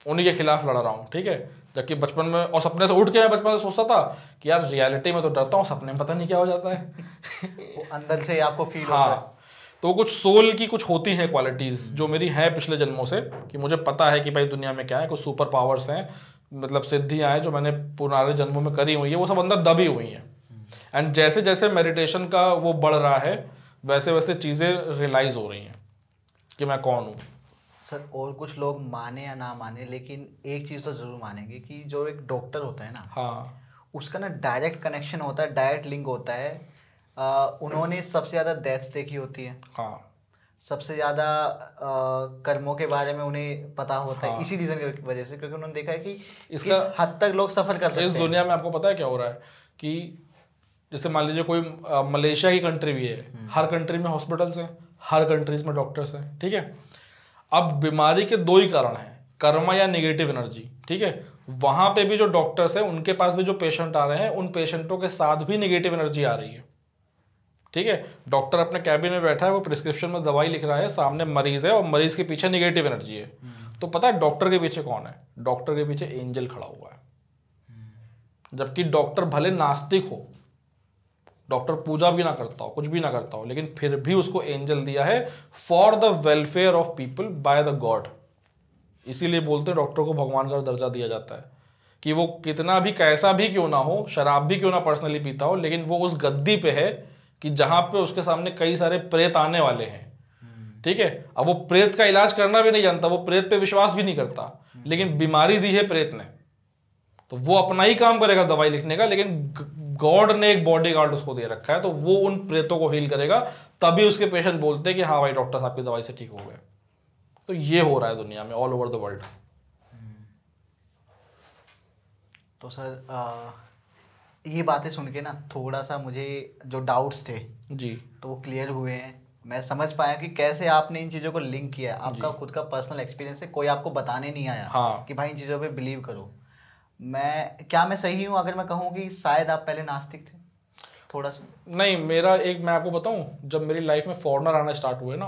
उन्हीं के खिलाफ लड़ रहा हूँ, ठीक है। जबकि बचपन में, और सपने से उठ के मैं बचपन से सोचता था कि यार रियलिटी में तो डरता हूँ, सपने में पता नहीं क्या हो जाता है। वो अंदर से आपको फील होता है। हाँ, तो कुछ सोल की कुछ होती हैं क्वालिटीज़ जो मेरी हैं पिछले जन्मों से, कि मुझे पता है कि भाई दुनिया में क्या है, कुछ सुपर पावर्स हैं, मतलब सिद्धियाँ हैं जो मैंने पुराने जन्मों में करी हुई है, वो सब अंदर दबी हुई हैं। एंड जैसे जैसे मेडिटेशन का वो बढ़ रहा है, वैसे वैसे चीज़ें रियलाइज़ हो रही हैं कि मैं कौन हूँ। सर, और कुछ लोग माने या ना माने, लेकिन एक चीज़ तो ज़रूर मानेंगे कि जो एक डॉक्टर होता है ना, हाँ, उसका ना डायरेक्ट कनेक्शन होता है, डायरेक्ट लिंक होता है। उन्होंने सबसे ज़्यादा डेथ्स देखी होती है, हाँ, सबसे ज़्यादा कर्मों के बारे में उन्हें पता होता है, हाँ। इसी रीज़न की वजह से, क्योंकि उन्होंने देखा है कि इसका किस हद तक लोग सफ़र कर सकते हैं इस दुनिया में। आपको पता है क्या हो रहा है कि जैसे मान लीजिए कोई मलेशिया की कंट्री भी है, हर कंट्री में हॉस्पिटल्स हैं, हर कंट्रीज में डॉक्टर्स हैं, ठीक है। अब बीमारी के 2 ही कारण हैं, कर्मा या नेगेटिव एनर्जी, ठीक है। वहाँ पे भी जो डॉक्टर्स हैं उनके पास भी जो पेशेंट आ रहे हैं, उन पेशेंटों के साथ भी नेगेटिव एनर्जी आ रही है, ठीक है। डॉक्टर अपने कैबिन में बैठा है, वो प्रिस्क्रिप्शन में दवाई लिख रहा है, सामने मरीज है और मरीज के पीछे नेगेटिव एनर्जी है। तो पता है डॉक्टर के पीछे कौन है? डॉक्टर के पीछे एंजल खड़ा हुआ है। जबकि डॉक्टर भले नास्तिक हो, डॉक्टर पूजा भी ना करता हो, कुछ भी ना करता हो, लेकिन फिर भी उसको एंजल दिया है for the welfare of people by the God. इसीलिए बोलते हैं डॉक्टर को भगवान का दर्जा दिया जाता है, कि वो कितना भी कैसा भी क्यों ना हो, शराब भी क्यों ना पर्सनली पीता हो, लेकिन वो उस गद्दी पे है कि जहाँ पे उसके सामने कई सारे प्रेत आने वाले हैं, ठीक है। अब वो प्रेत का इलाज करना भी नहीं जानता, वो प्रेत पे विश्वास भी नहीं करता, लेकिन बीमारी दी है प्रेत ने, तो वो अपना ही काम करेगा दवाई लिखने का, लेकिन गॉड ने एक बॉडी गार्ड उसको दे रखा है, तो वो उन प्रेतों को हील करेगा। तभी उसके पेशेंट बोलते हैं कि हाँ भाई डॉक्टर साहब की दवाई से ठीक हो गए। तो ये हो रहा है दुनिया में, ऑल ओवर द वर्ल्ड। तो सर, ये बातें सुन के ना थोड़ा सा मुझे जो डाउट्स थे जी, तो वो क्लियर हुए हैं। मैं समझ पाया कि कैसे आपने इन चीज़ों को लिंक किया है। आपका खुद का पर्सनल एक्सपीरियंस है, कोई आपको बताने नहीं आया हाँ। कि भाई इन चीज़ों पे बिलीव करो। मैं सही हूँ अगर मैं कहूँ कि शायद आप पहले नास्तिक थे? थोड़ा सा? नहीं, मेरा एक, मैं आपको बताऊं, जब मेरी लाइफ में फॉरेनर आना स्टार्ट हुए ना,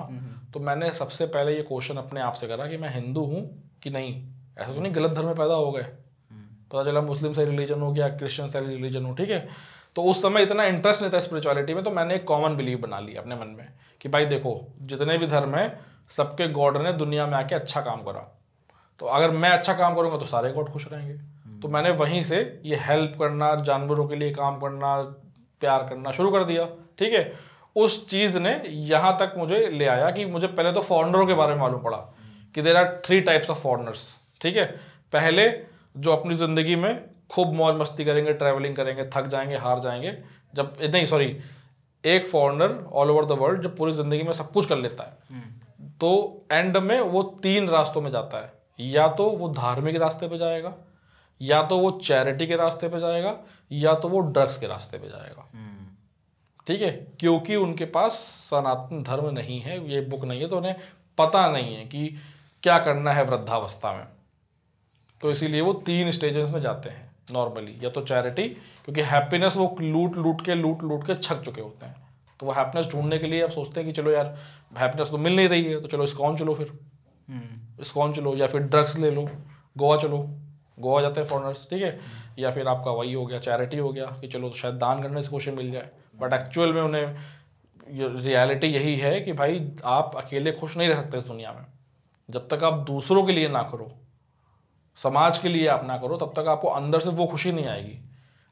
तो मैंने सबसे पहले ये क्वेश्चन अपने आप से करा कि मैं हिंदू हूँ कि नहीं। ऐसा तो नहीं गलत धर्म में पैदा हो गए, पता चला मुस्लिम से रिलीजन हो गया, क्रिश्चियन से रिलीजन हो, ठीक है। तो उस समय इतना इंटरेस्ट नहीं था स्पिरिचुअलिटी में, तो मैंने एक कॉमन बिलीव बना ली अपने मन में कि भाई देखो, जितने भी धर्म है सबके गॉड ने दुनिया में आके अच्छा काम करा, तो अगर मैं अच्छा काम करूंगा तो सारे गॉड खुश रहेंगे। तो मैंने वहीं से ये हेल्प करना, जानवरों के लिए काम करना, प्यार करना शुरू कर दिया, ठीक है। उस चीज़ ने यहाँ तक मुझे ले आया कि मुझे पहले तो फॉरेनरों के बारे में मालूम पड़ा कि there are 3 types of foreigners, ठीक है। पहले जो अपनी ज़िंदगी में खूब मौज मस्ती करेंगे, ट्रैवलिंग करेंगे, थक जाएंगे, हार जाएंगे, जब नहीं सॉरी एक foreigner all over the world जब पूरी ज़िंदगी में सब कुछ कर लेता है, तो एंड में वो 3 रास्तों में जाता है। या तो वो धार्मिक रास्ते पे जाएगा, या तो वो चैरिटी के रास्ते पे जाएगा, या तो वो ड्रग्स के रास्ते पे जाएगा, ठीक है। क्योंकि उनके पास सनातन धर्म नहीं है, ये बुक नहीं है, तो उन्हें पता नहीं है कि क्या करना है वृद्धावस्था में। तो इसीलिए वो 3 स्टेजेस में जाते हैं नॉर्मली। या तो चैरिटी, क्योंकि हैप्पीनेस वो लूट लूट के छक चुके होते हैं, तो वो हैप्पीनेस ढूंढने के लिए अब सोचते हैं कि चलो यार हैप्पीनेस तो मिल नहीं रही है, तो चलो इस्कॉन चलो, फिर इस्कॉन चलो, या फिर ड्रग्स ले लो, गोवा चलो, गोवा जाते हैं फॉरेनर्स, ठीक है। या फिर आपका वही हो गया, चैरिटी हो गया कि चलो शायद दान करने से खुशी मिल जाए। बट एक्चुअल में उन्हें रियलिटी यही है कि भाई आप अकेले खुश नहीं रह सकते इस दुनिया में। जब तक आप दूसरों के लिए ना करो, समाज के लिए आप ना करो, तब तक आपको अंदर से वो खुशी नहीं आएगी।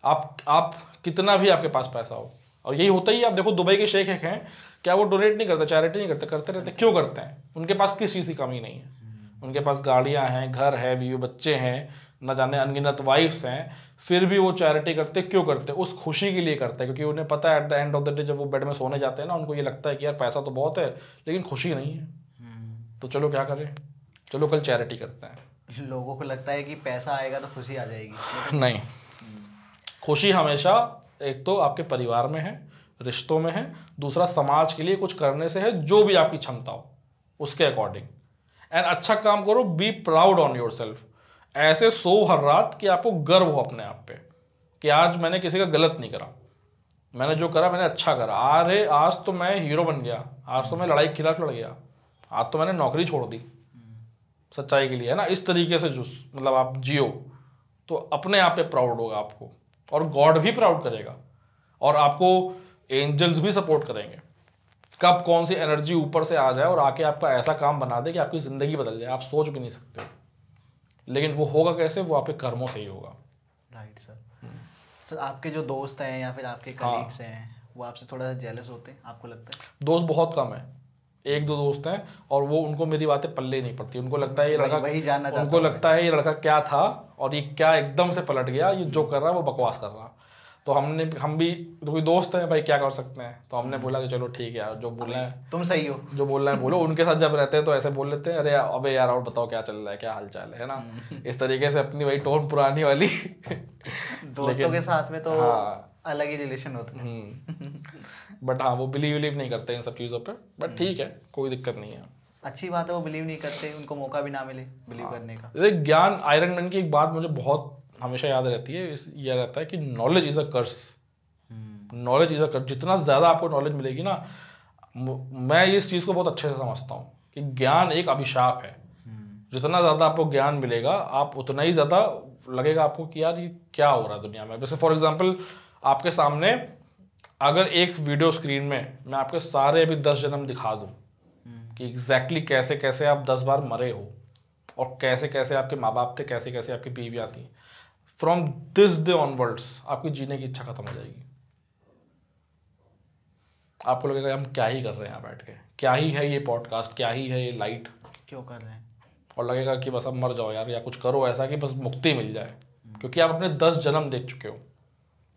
आप कितना भी आपके पास पैसा हो, और यही होता ही, आप देखो दुबई के शेख हैं, क्या वो डोनेट नहीं करते, चैरिटी नहीं करते, करते रहते, क्यों करते हैं? उनके पास किस चीज़ की कमी नहीं है, उनके पास गाड़ियाँ हैं, घर है, बीवी बच्चे हैं, न जाने अनगिनत वाइफ्स हैं, फिर भी वो चैरिटी करते, क्यों करते? उस खुशी के लिए करते हैं, क्योंकि उन्हें पता है at the end of the day जब वो बेड में सोने जाते हैं ना, उनको ये लगता है कि यार पैसा तो बहुत है लेकिन खुशी नहीं है, तो चलो क्या करें, चलो कल चैरिटी करते हैं। लोगों को लगता है कि पैसा आएगा तो खुशी आ जाएगी, नहीं, खुशी हमेशा एक तो आपके परिवार में है, रिश्तों में है, दूसरा समाज के लिए कुछ करने से है, जो भी आपकी क्षमता हो उसके अकॉर्डिंग। एंड अच्छा काम करो, be proud on your self, ऐसे सो हर रात कि आपको गर्व हो अपने आप पे कि आज मैंने किसी का गलत नहीं करा, मैंने जो करा मैंने अच्छा करा। अरे आज तो मैं हीरो बन गया, आज तो मैं लड़ाई के खिलाफ लड़ गया, आज तो मैंने नौकरी छोड़ दी सच्चाई के लिए, है ना। इस तरीके से जो मतलब आप जियो तो अपने आप पे प्राउड होगा आपको, और गॉड भी प्राउड करेगा, और आपको एंजल्स भी सपोर्ट करेंगे। कब कौन सी एनर्जी ऊपर से आ जाए और आके आपका ऐसा काम बना दे कि आपकी ज़िंदगी बदल जाए, आप सोच भी नहीं सकते। लेकिन वो होगा कैसे? वो आपके कर्मों से ही होगा। Right sir. सर आपके जो दोस्त हैं या फिर आपके कलीग्स हैं, वो आपसे थोड़ा सा जेलस होते हैं, आपको लगता है? दोस्त बहुत कम है, 1-2 दोस्त हैं, और वो उनको मेरी बातें पल्ले नहीं पड़ती। उनको लगता है ये लड़का, वही जानना चाहता उनको लगता है ये लड़का क्या था और ये क्या एकदम से पलट गया, ये जो कर रहा है वो बकवास कर रहा। तो हम भी तो कोई दोस्त हैं भाई, क्या कर सकते हैं, तो हमने बोला कि चलो ठीक है यार, जो बोलना है तुम सही हो, जो बोलना है बोलो। उनके साथ जब रहते हैं तो ऐसे बोल लेते हैं, अरे अबे यार और बताओ क्या चल रहा है, क्या हाल चाल है ना, इस तरीके से अपनी वही टोन पुरानी वाली। दोस्तों के साथ में तो अलग ही रिलेशन होता है। बट हाँ, वो बिलीव नहीं करते इन सब चीज़ों पे, बट ठीक है, कोई दिक्कत नहीं है, अच्छी बात है। वो बिलीव नहीं करते, उनको मौका भी ना मिले बिलीव करने का। जैसे ज्ञान, आयरन मैन की एक बात मुझे बहुत हमेशा याद रहती है, ये रहता है कि knowledge is a curse, knowledge is a curse. जितना ज़्यादा आपको नॉलेज मिलेगी ना, मैं इस चीज़ को बहुत अच्छे से समझता हूँ कि ज्ञान एक अभिशाप है। जितना ज़्यादा आपको ज्ञान मिलेगा, आप उतना ही ज़्यादा लगेगा आपको कि यार ये क्या हो रहा है दुनिया में। जैसे फॉर एग्जांपल, आपके सामने अगर एक वीडियो स्क्रीन में मैं आपके सारे अभी 10 जन्म दिखा दूं कि एग्जैक्टली कैसे कैसे आप 10 बार मरे हो, और कैसे कैसे आपके माँ बाप थे, कैसे कैसे आपकी बीवियाँ थी, फ्रॉम दिस डे ऑनवर्ड्स आपकी जीने की इच्छा खत्म हो जाएगी। आपको लगेगा हम क्या ही कर रहे हैं यहाँ बैठ के, क्या ही है ये पॉडकास्ट, क्या ही है ये लाइट, क्यों कर रहे हैं, और लगेगा कि बस अब मर जाओ यार, या कुछ करो ऐसा कि बस मुक्ति मिल जाए, क्योंकि आप अपने 10 जन्म देख चुके हो,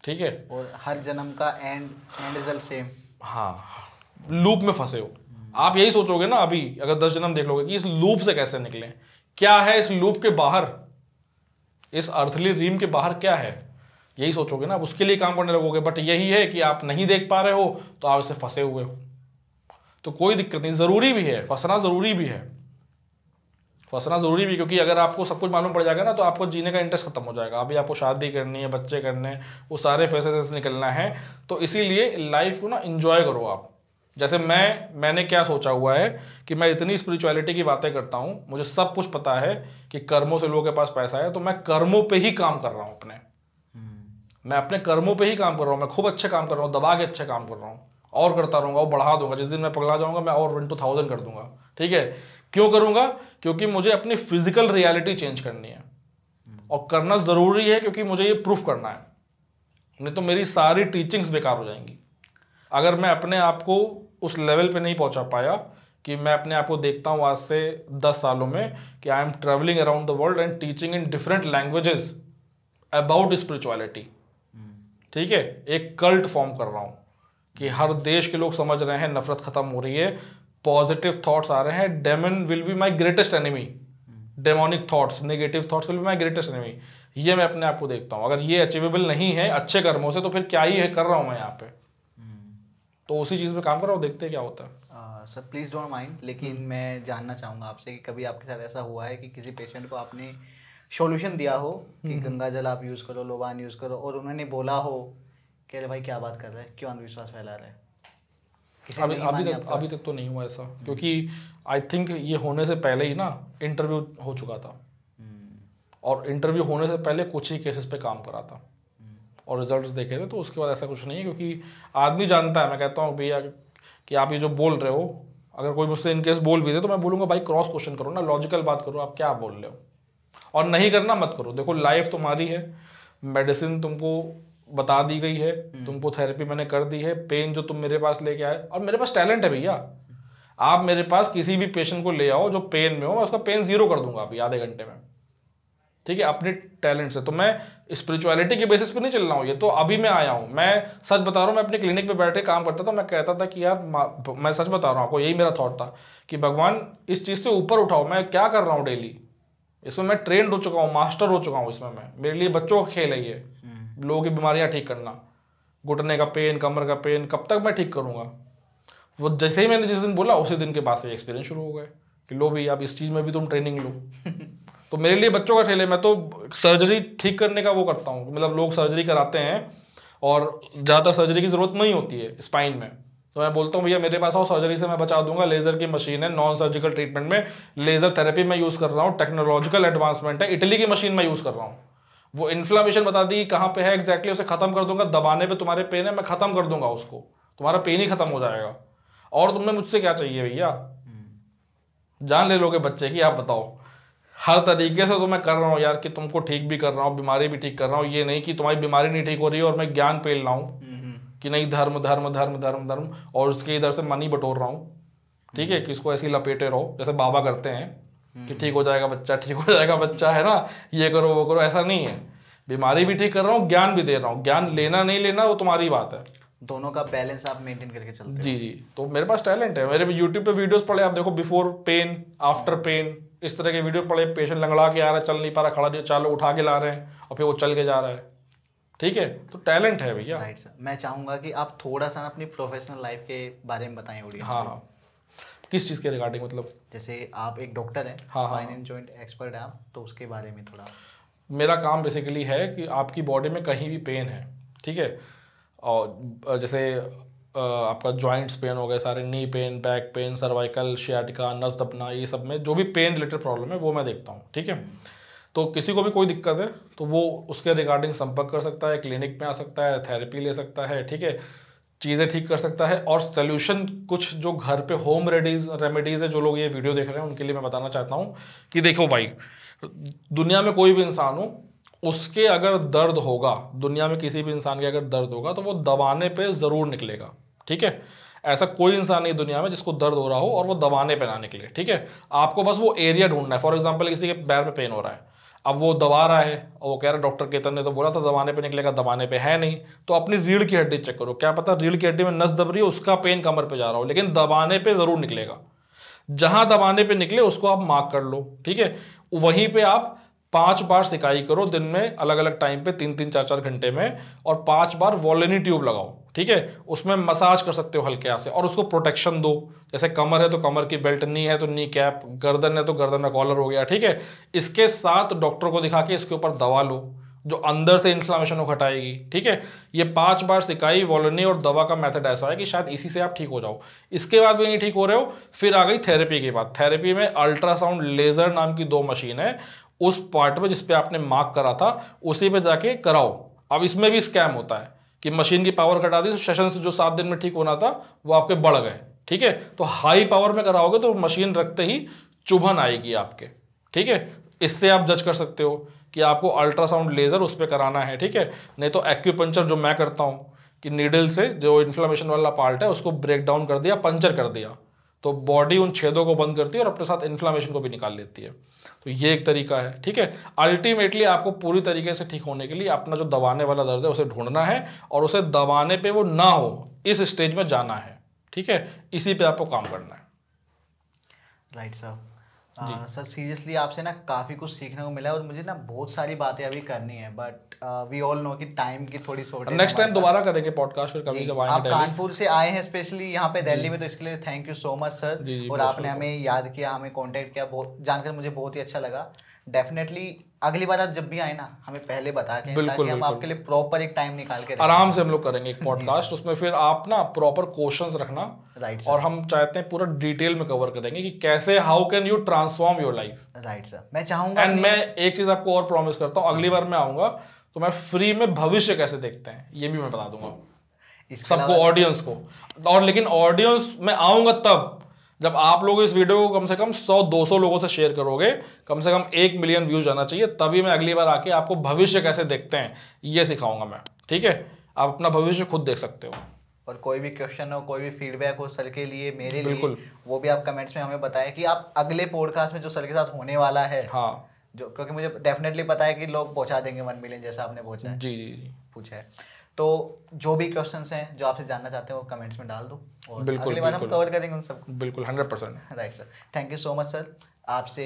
ठीक है, और हर जन्म का एंड रिजल्ट सेम। हाँ, लूप में फंसे हो आप। यही सोचोगे ना अभी, अगर 10 जन्म देख लोगे कि इस लूप से कैसे निकलें, क्या है इस लूप के बाहर, इस अर्थली रीम के बाहर क्या है, यही सोचोगे ना, आप उसके लिए काम करने लगोगे। बट यही है कि आप नहीं देख पा रहे हो तो आप इससे फंसे हुए हो, तो कोई दिक्कत नहीं, ज़रूरी भी है फंसना, ज़रूरी भी है, फंसना ज़रूरी भी, क्योंकि अगर आपको सब कुछ मालूम पड़ जाएगा ना तो आपको जीने का इंटरेस्ट खत्म हो जाएगा। अभी आपको शादी करनी है, बच्चे करने हैं, वो सारे फैसले निकलना है, तो इसीलिए लाइफ को ना इंजॉय करो आप। जैसे मैंने क्या सोचा हुआ है कि मैं इतनी स्पिरिचुअलिटी की बातें करता हूँ, मुझे सब कुछ पता है कि कर्मों से लोगों के पास पैसा है, तो मैं कर्मों पे ही काम कर रहा हूँ अपने। मैं अपने कर्मों पे ही काम कर रहा हूँ, मैं खूब अच्छे काम कर रहा हूँ, दबा के अच्छे काम कर रहा हूँ, और करता रहूँगा, वो बढ़ा दूंगा। जिस दिन मैं पगला जाऊँगा मैं और 1000 कर दूंगा। ठीक है, क्यों करूँगा? क्योंकि मुझे अपनी फिजिकल रियलिटी चेंज करनी है, और करना ज़रूरी है, क्योंकि मुझे ये प्रूफ करना है, नहीं तो मेरी सारी टीचिंग्स बेकार हो जाएंगी। अगर मैं अपने आप को उस लेवल पे नहीं पहुंचा पाया कि मैं अपने आप को देखता हूँ आज से 10 सालों में कि I am travelling around the world and teaching in different languages about spirituality. ठीक है, एक कल्ट फॉर्म कर रहा हूँ कि हर देश के लोग समझ रहे हैं, नफरत खत्म हो रही है, पॉजिटिव थॉट्स आ रहे हैं, demon will be my greatest enemy, demonic thoughts, negative thoughts will be my greatest enemy. ये मैं अपने आप को देखता हूँ। अगर ये अचीवेबल नहीं है अच्छे कर्मों से, तो फिर क्या ही है कर रहा हूँ मैं यहाँ पे। तो उसी चीज़ पे काम कर रहा हूँ, देखते हैं क्या होता है। सर प्लीज़ डोंट माइंड, लेकिन मैं जानना चाहूँगा आपसे कि कभी आपके साथ ऐसा हुआ है कि किसी पेशेंट को आपने सॉल्यूशन दिया हो कि गंगा जल आप यूज़ करो, लोबान यूज़ करो, और उन्होंने बोला हो कि अरे भाई क्या बात कर रहा है, क्यों अंधविश्वास फैला रहा है? अभी तक तो नहीं हुआ ऐसा, क्योंकि आई थिंक ये होने से पहले ही ना इंटरव्यू हो चुका था, और इंटरव्यू होने से पहले कुछ ही केसेस पे काम करा था और रिजल्ट्स देखे थे, तो उसके बाद ऐसा कुछ नहीं है। क्योंकि आदमी जानता है, मैं कहता हूँ भैया कि आप ये जो बोल रहे हो, अगर कोई मुझसे इनकेस बोल भी दे तो मैं बोलूँगा भाई क्रॉस क्वेश्चन करो ना, लॉजिकल बात करो, आप क्या बोल रहे हो, और नहीं करना मत करो। देखो लाइफ तुम्हारी है, मेडिसिन तुमको बता दी गई है, तुमको थेरेपी मैंने कर दी है, पेन जो तुम मेरे पास लेके आए, और मेरे पास टैलेंट है भैया। आप मेरे पास किसी भी पेशेंट को ले आओ जो पेन में हो, मैं उसका पेन 0 कर दूंगा अभी आधे घंटे में। ठीक है, अपने टैलेंट से। तो मैं स्पिरिचुअलिटी के बेसिस पे नहीं चल रहा हूँ, ये तो अभी मैं आया हूँ। मैं सच बता रहा हूँ, मैं अपने क्लिनिक पे बैठ के काम करता था, मैं कहता था कि यार मैं सच बता रहा हूँ आपको, यही मेरा थॉट था कि भगवान इस चीज़ से ऊपर उठाओ, मैं क्या कर रहा हूँ डेली, इसमें मैं ट्रेंड हो चुका हूँ, मास्टर हो चुका हूँ इसमें। मैं, मेरे लिए बच्चों का खेल है ये, लोगों की बीमारियाँ ठीक करना, घुटने का पेन, कमर का पेन, कब तक मैं ठीक करूँगा। वो जैसे ही मैंने जिस दिन बोला उसी दिन के बाद से एक्सपीरियंस शुरू हो गए कि लो भाई आप इस चीज़ में भी तुम ट्रेनिंग लो। तो मेरे लिए बच्चों का खेल है। मैं तो सर्जरी ठीक करने का वो करता हूँ, मतलब लोग सर्जरी कराते हैं और ज़्यादातर सर्जरी की ज़रूरत नहीं होती है स्पाइन में, तो मैं बोलता हूँ भैया मेरे पास आओ, सर्जरी से मैं बचा दूंगा। लेज़र की मशीन है, नॉन सर्जिकल ट्रीटमेंट में लेज़र थेरेपी मैं यूज़ कर रहा हूँ, टेक्नोलॉजिकल एडवांसमेंट है, इटली की मशीन मैं यूज़ कर रहा हूँ। वो इन्फ्लामेशन बता दी कहाँ पे है एग्जैक्टली, उसे खत्म कर दूंगा। दबाने पे तुम्हारे पेन है, मैं खत्म कर दूंगा उसको, तुम्हारा पेन ही खत्म हो जाएगा। और तुम्हें मुझसे क्या चाहिए भैया, जान ले लोगे बच्चे की, आप बताओ। हर तरीके से तो मैं कर रहा हूँ यार, कि तुमको ठीक भी कर रहा हूँ, बीमारी भी ठीक कर रहा हूँ। ये नहीं कि तुम्हारी बीमारी नहीं ठीक हो रही है और मैं ज्ञान पेल रहा हूँ कि नहीं धर्म धर्म धर्म धर्म धर्म, और उसके इधर से मनी बटोर रहा हूँ। ठीक है, कि इसको ऐसे ही लपेटे रहो जैसे बाबा करते हैं कि ठीक हो जाएगा बच्चा, ठीक हो जाएगा बच्चा, है ना, ये करो वो करो। ऐसा नहीं है, बीमारी भी ठीक कर रहा हूँ, ज्ञान भी दे रहा हूँ। ज्ञान लेना नहीं लेना वो तुम्हारी बात है, दोनों का बैलेंस आप मेंटेन करके चलते हैं। जी जी। तो मेरे पास टैलेंट है, मेरे यूट्यूब पे वीडियोस पड़े, आप देखो, बिफोर पेन, आफ्टर पेन, इस तरह के वीडियो पड़े। पेशेंट लंगड़ा के आ रहा है, चल नहीं पा रहा, खड़ा नहीं, चालो उठा के ला रहे हैं और फिर वो चल के जा रहा है। ठीक है, तो टैलेंट है भैया। राइट सर, मैं चाहूँगा कि आप थोड़ा सा अपनी प्रोफेशनल लाइफ के बारे में बताएं ऑडियंस को। हाँ, किस चीज़ के रिगार्डिंग, मतलब जैसे आप एक डॉक्टर हैं, स्पाइन एंड जॉइंट एक्सपर्ट हैं आप, तो उसके बारे में थोड़ा। मेरा काम बेसिकली है कि आपकी बॉडी में कहीं भी पेन है, ठीक है, और जैसे आपका जॉइंट्स पेन हो गए सारे, knee pain, back pain, cervical, sciatica, नस दबना, ये सब में जो भी पेन रिलेटेड प्रॉब्लम है वो मैं देखता हूँ। ठीक है, तो किसी को भी कोई दिक्कत है तो वो उसके रिगार्डिंग संपर्क कर सकता है, क्लिनिक में आ सकता है, थेरेपी ले सकता है। ठीक है, चीज़ें ठीक कर सकता है। और सोल्यूशन कुछ जो घर पे होम रेमेडीज़ है, जो लोग ये वीडियो देख रहे हैं उनके लिए मैं बताना चाहता हूँ कि देखो भाई, दुनिया में कोई भी इंसान हो, उसके अगर दर्द होगा, दुनिया में किसी भी इंसान के अगर दर्द होगा तो वो दबाने पे ज़रूर निकलेगा। ठीक है, ऐसा कोई इंसान नहीं दुनिया में जिसको दर्द हो रहा हो और वो दबाने पे ना निकले। ठीक है, आपको बस वो एरिया ढूंढना है। फॉर एग्जांपल किसी के पैर में पेन हो रहा है, अब वो दबा रहा है और वो कह रहा है डॉक्टर केतन ने तो बोला था दबाने पे निकलेगा, दबाने पे है नहीं, तो अपनी रीढ़ की हड्डी चेक करो, क्या पता रीढ़ की हड्डी में नस दब रही है, उसका पेन कमर पे जा रहा हो, लेकिन दबाने पे ज़रूर निकलेगा। जहाँ दबाने पे निकले उसको आप मार्क कर लो। ठीक है, वहीं पे आप 5 बार सिकाई करो दिन में, अलग अलग टाइम पे, 3-3, 4-4 घंटे में, और 5 बार वॉलिनी ट्यूब लगाओ, ठीक है। उसमें मसाज कर सकते हो हल्के से, और उसको प्रोटेक्शन दो। जैसे कमर है तो कमर की बेल्ट, नी है तो नी कैप, गर्दन है तो गर्दन में कॉलर हो गया, ठीक है। इसके साथ डॉक्टर को दिखा के इसके ऊपर दवा लो जो अंदर से इन्फ्लामेशन को घटाएगी, ठीक है। ये 5 बार सिकाई, वॉलिनी और दवा का मेथड ऐसा है कि शायद इसी से आप ठीक हो जाओ। इसके बाद भी नहीं ठीक हो रहे हो, फिर आ गई थेरेपी की बात। थेरेपी में अल्ट्रासाउंड लेजर नाम की 2 मशीन है, उस पार्ट में जिस पे आपने मार्क करा था उसी पे जाके कराओ। अब इसमें भी स्कैम होता है कि मशीन की पावर घटा दी तो सेशंस जो 7 दिन में ठीक होना था वो आपके बढ़ गए, ठीक है। तो हाई पावर में कराओगे तो मशीन रखते ही चुभन आएगी आपके, ठीक है। इससे आप जज कर सकते हो कि आपको अल्ट्रासाउंड लेजर उस पर कराना है, ठीक है। नहीं तो एक्यूपंक्चर जो मैं करता हूँ कि नीडल से जो इन्फ्लेमेशन वाला पार्ट है उसको ब्रेक डाउन कर दिया, पंचर कर दिया, तो बॉडी उन छेदों को बंद करती है और अपने साथ इन्फ्लेमेशन को भी निकाल लेती है। तो ये एक तरीका है, ठीक है। अल्टीमेटली आपको पूरी तरीके से ठीक होने के लिए अपना जो दबाने वाला दर्द है उसे ढूंढना है, और उसे दबाने पे वो ना हो, इस स्टेज में जाना है, ठीक है। इसी पे आपको काम करना है। Right sir. सर सीरियसली आपसे ना काफ़ी कुछ सीखने को मिला, और मुझे ना बहुत सारी बातें अभी करनी है, बट वी ऑल नो कि टाइम की थोड़ी शॉर्टेज। नेक्स्ट टाइम दोबारा करेंगे पॉडकास्ट फिर कभी जब आएंगे। आप कानपुर से आए हैं स्पेशली यहाँ पे दिल्ली में, तो इसके लिए thank you so much sir. और आपने हमें याद किया, हमें कांटेक्ट किया, बहुत जानकर मुझे बहुत ही अच्छा लगा। डेफिनेटली अगली बार आप जब भी आए ना हमें पहले बता के, ताकि हम आपके लिए प्रॉपर एक टाइम निकाल के आराम से हम लोग करेंगे एक पॉडकास्ट। उसमें फिर आप ना प्रॉपर क्वेश्चंस रखना, राइट। और हम चाहते हैं पूरा डिटेल में कवर करेंगे कि कैसे, how can you transform your life. Right sir. मैं चाहूंगा, एंड मैं एक चीज आपको और प्रॉमिस करता हूँ, अगली बार मैं आऊंगा तो मैं फ्री में भविष्य कैसे देखते हैं ये भी मैं बता दूंगा सबको, ऑडियंस को। और लेकिन ऑडियंस में आऊंगा तब जब आप लोग इस वीडियो को कम से कम 100-200 लोगों से शेयर करोगे, कम से कम 1 मिलियन व्यूज आना चाहिए, तभी मैं अगली बार आके आपको भविष्य कैसे देखते हैं ये सिखाऊंगा मैं, ठीक है। आप अपना भविष्य खुद देख सकते हो। और कोई भी क्वेश्चन हो, कोई भी फीडबैक हो सर के लिए, मेरे लिए, वो भी आप कमेंट्स में हमें बताएं कि आप अगले पॉडकास्ट में जो सर के साथ होने वाला है, हाँ, जो, क्योंकि मुझे डेफिनेटली पता है कि लोग पहुंचा देंगे 1 मिलियन जैसा आपने पूछा है। जी पूछा है। तो जो भी क्वेश्चंस हैं जो आपसे जानना चाहते हैं वो कमेंट्स में डाल दो, और बिल्कुल, अगली बार हम कवर करेंगे उन सबको। बिल्कुल 100%। Right sir. Thank you so much sir, आपसे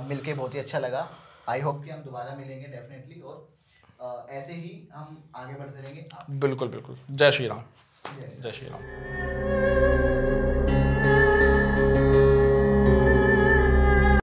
मिलके बहुत ही अच्छा लगा। आई होप कि हम दोबारा मिलेंगे डेफिनेटली, और ऐसे ही हम आगे बढ़ते रहेंगे। बिल्कुल बिल्कुल। जय श्री राम। जय श्री राम।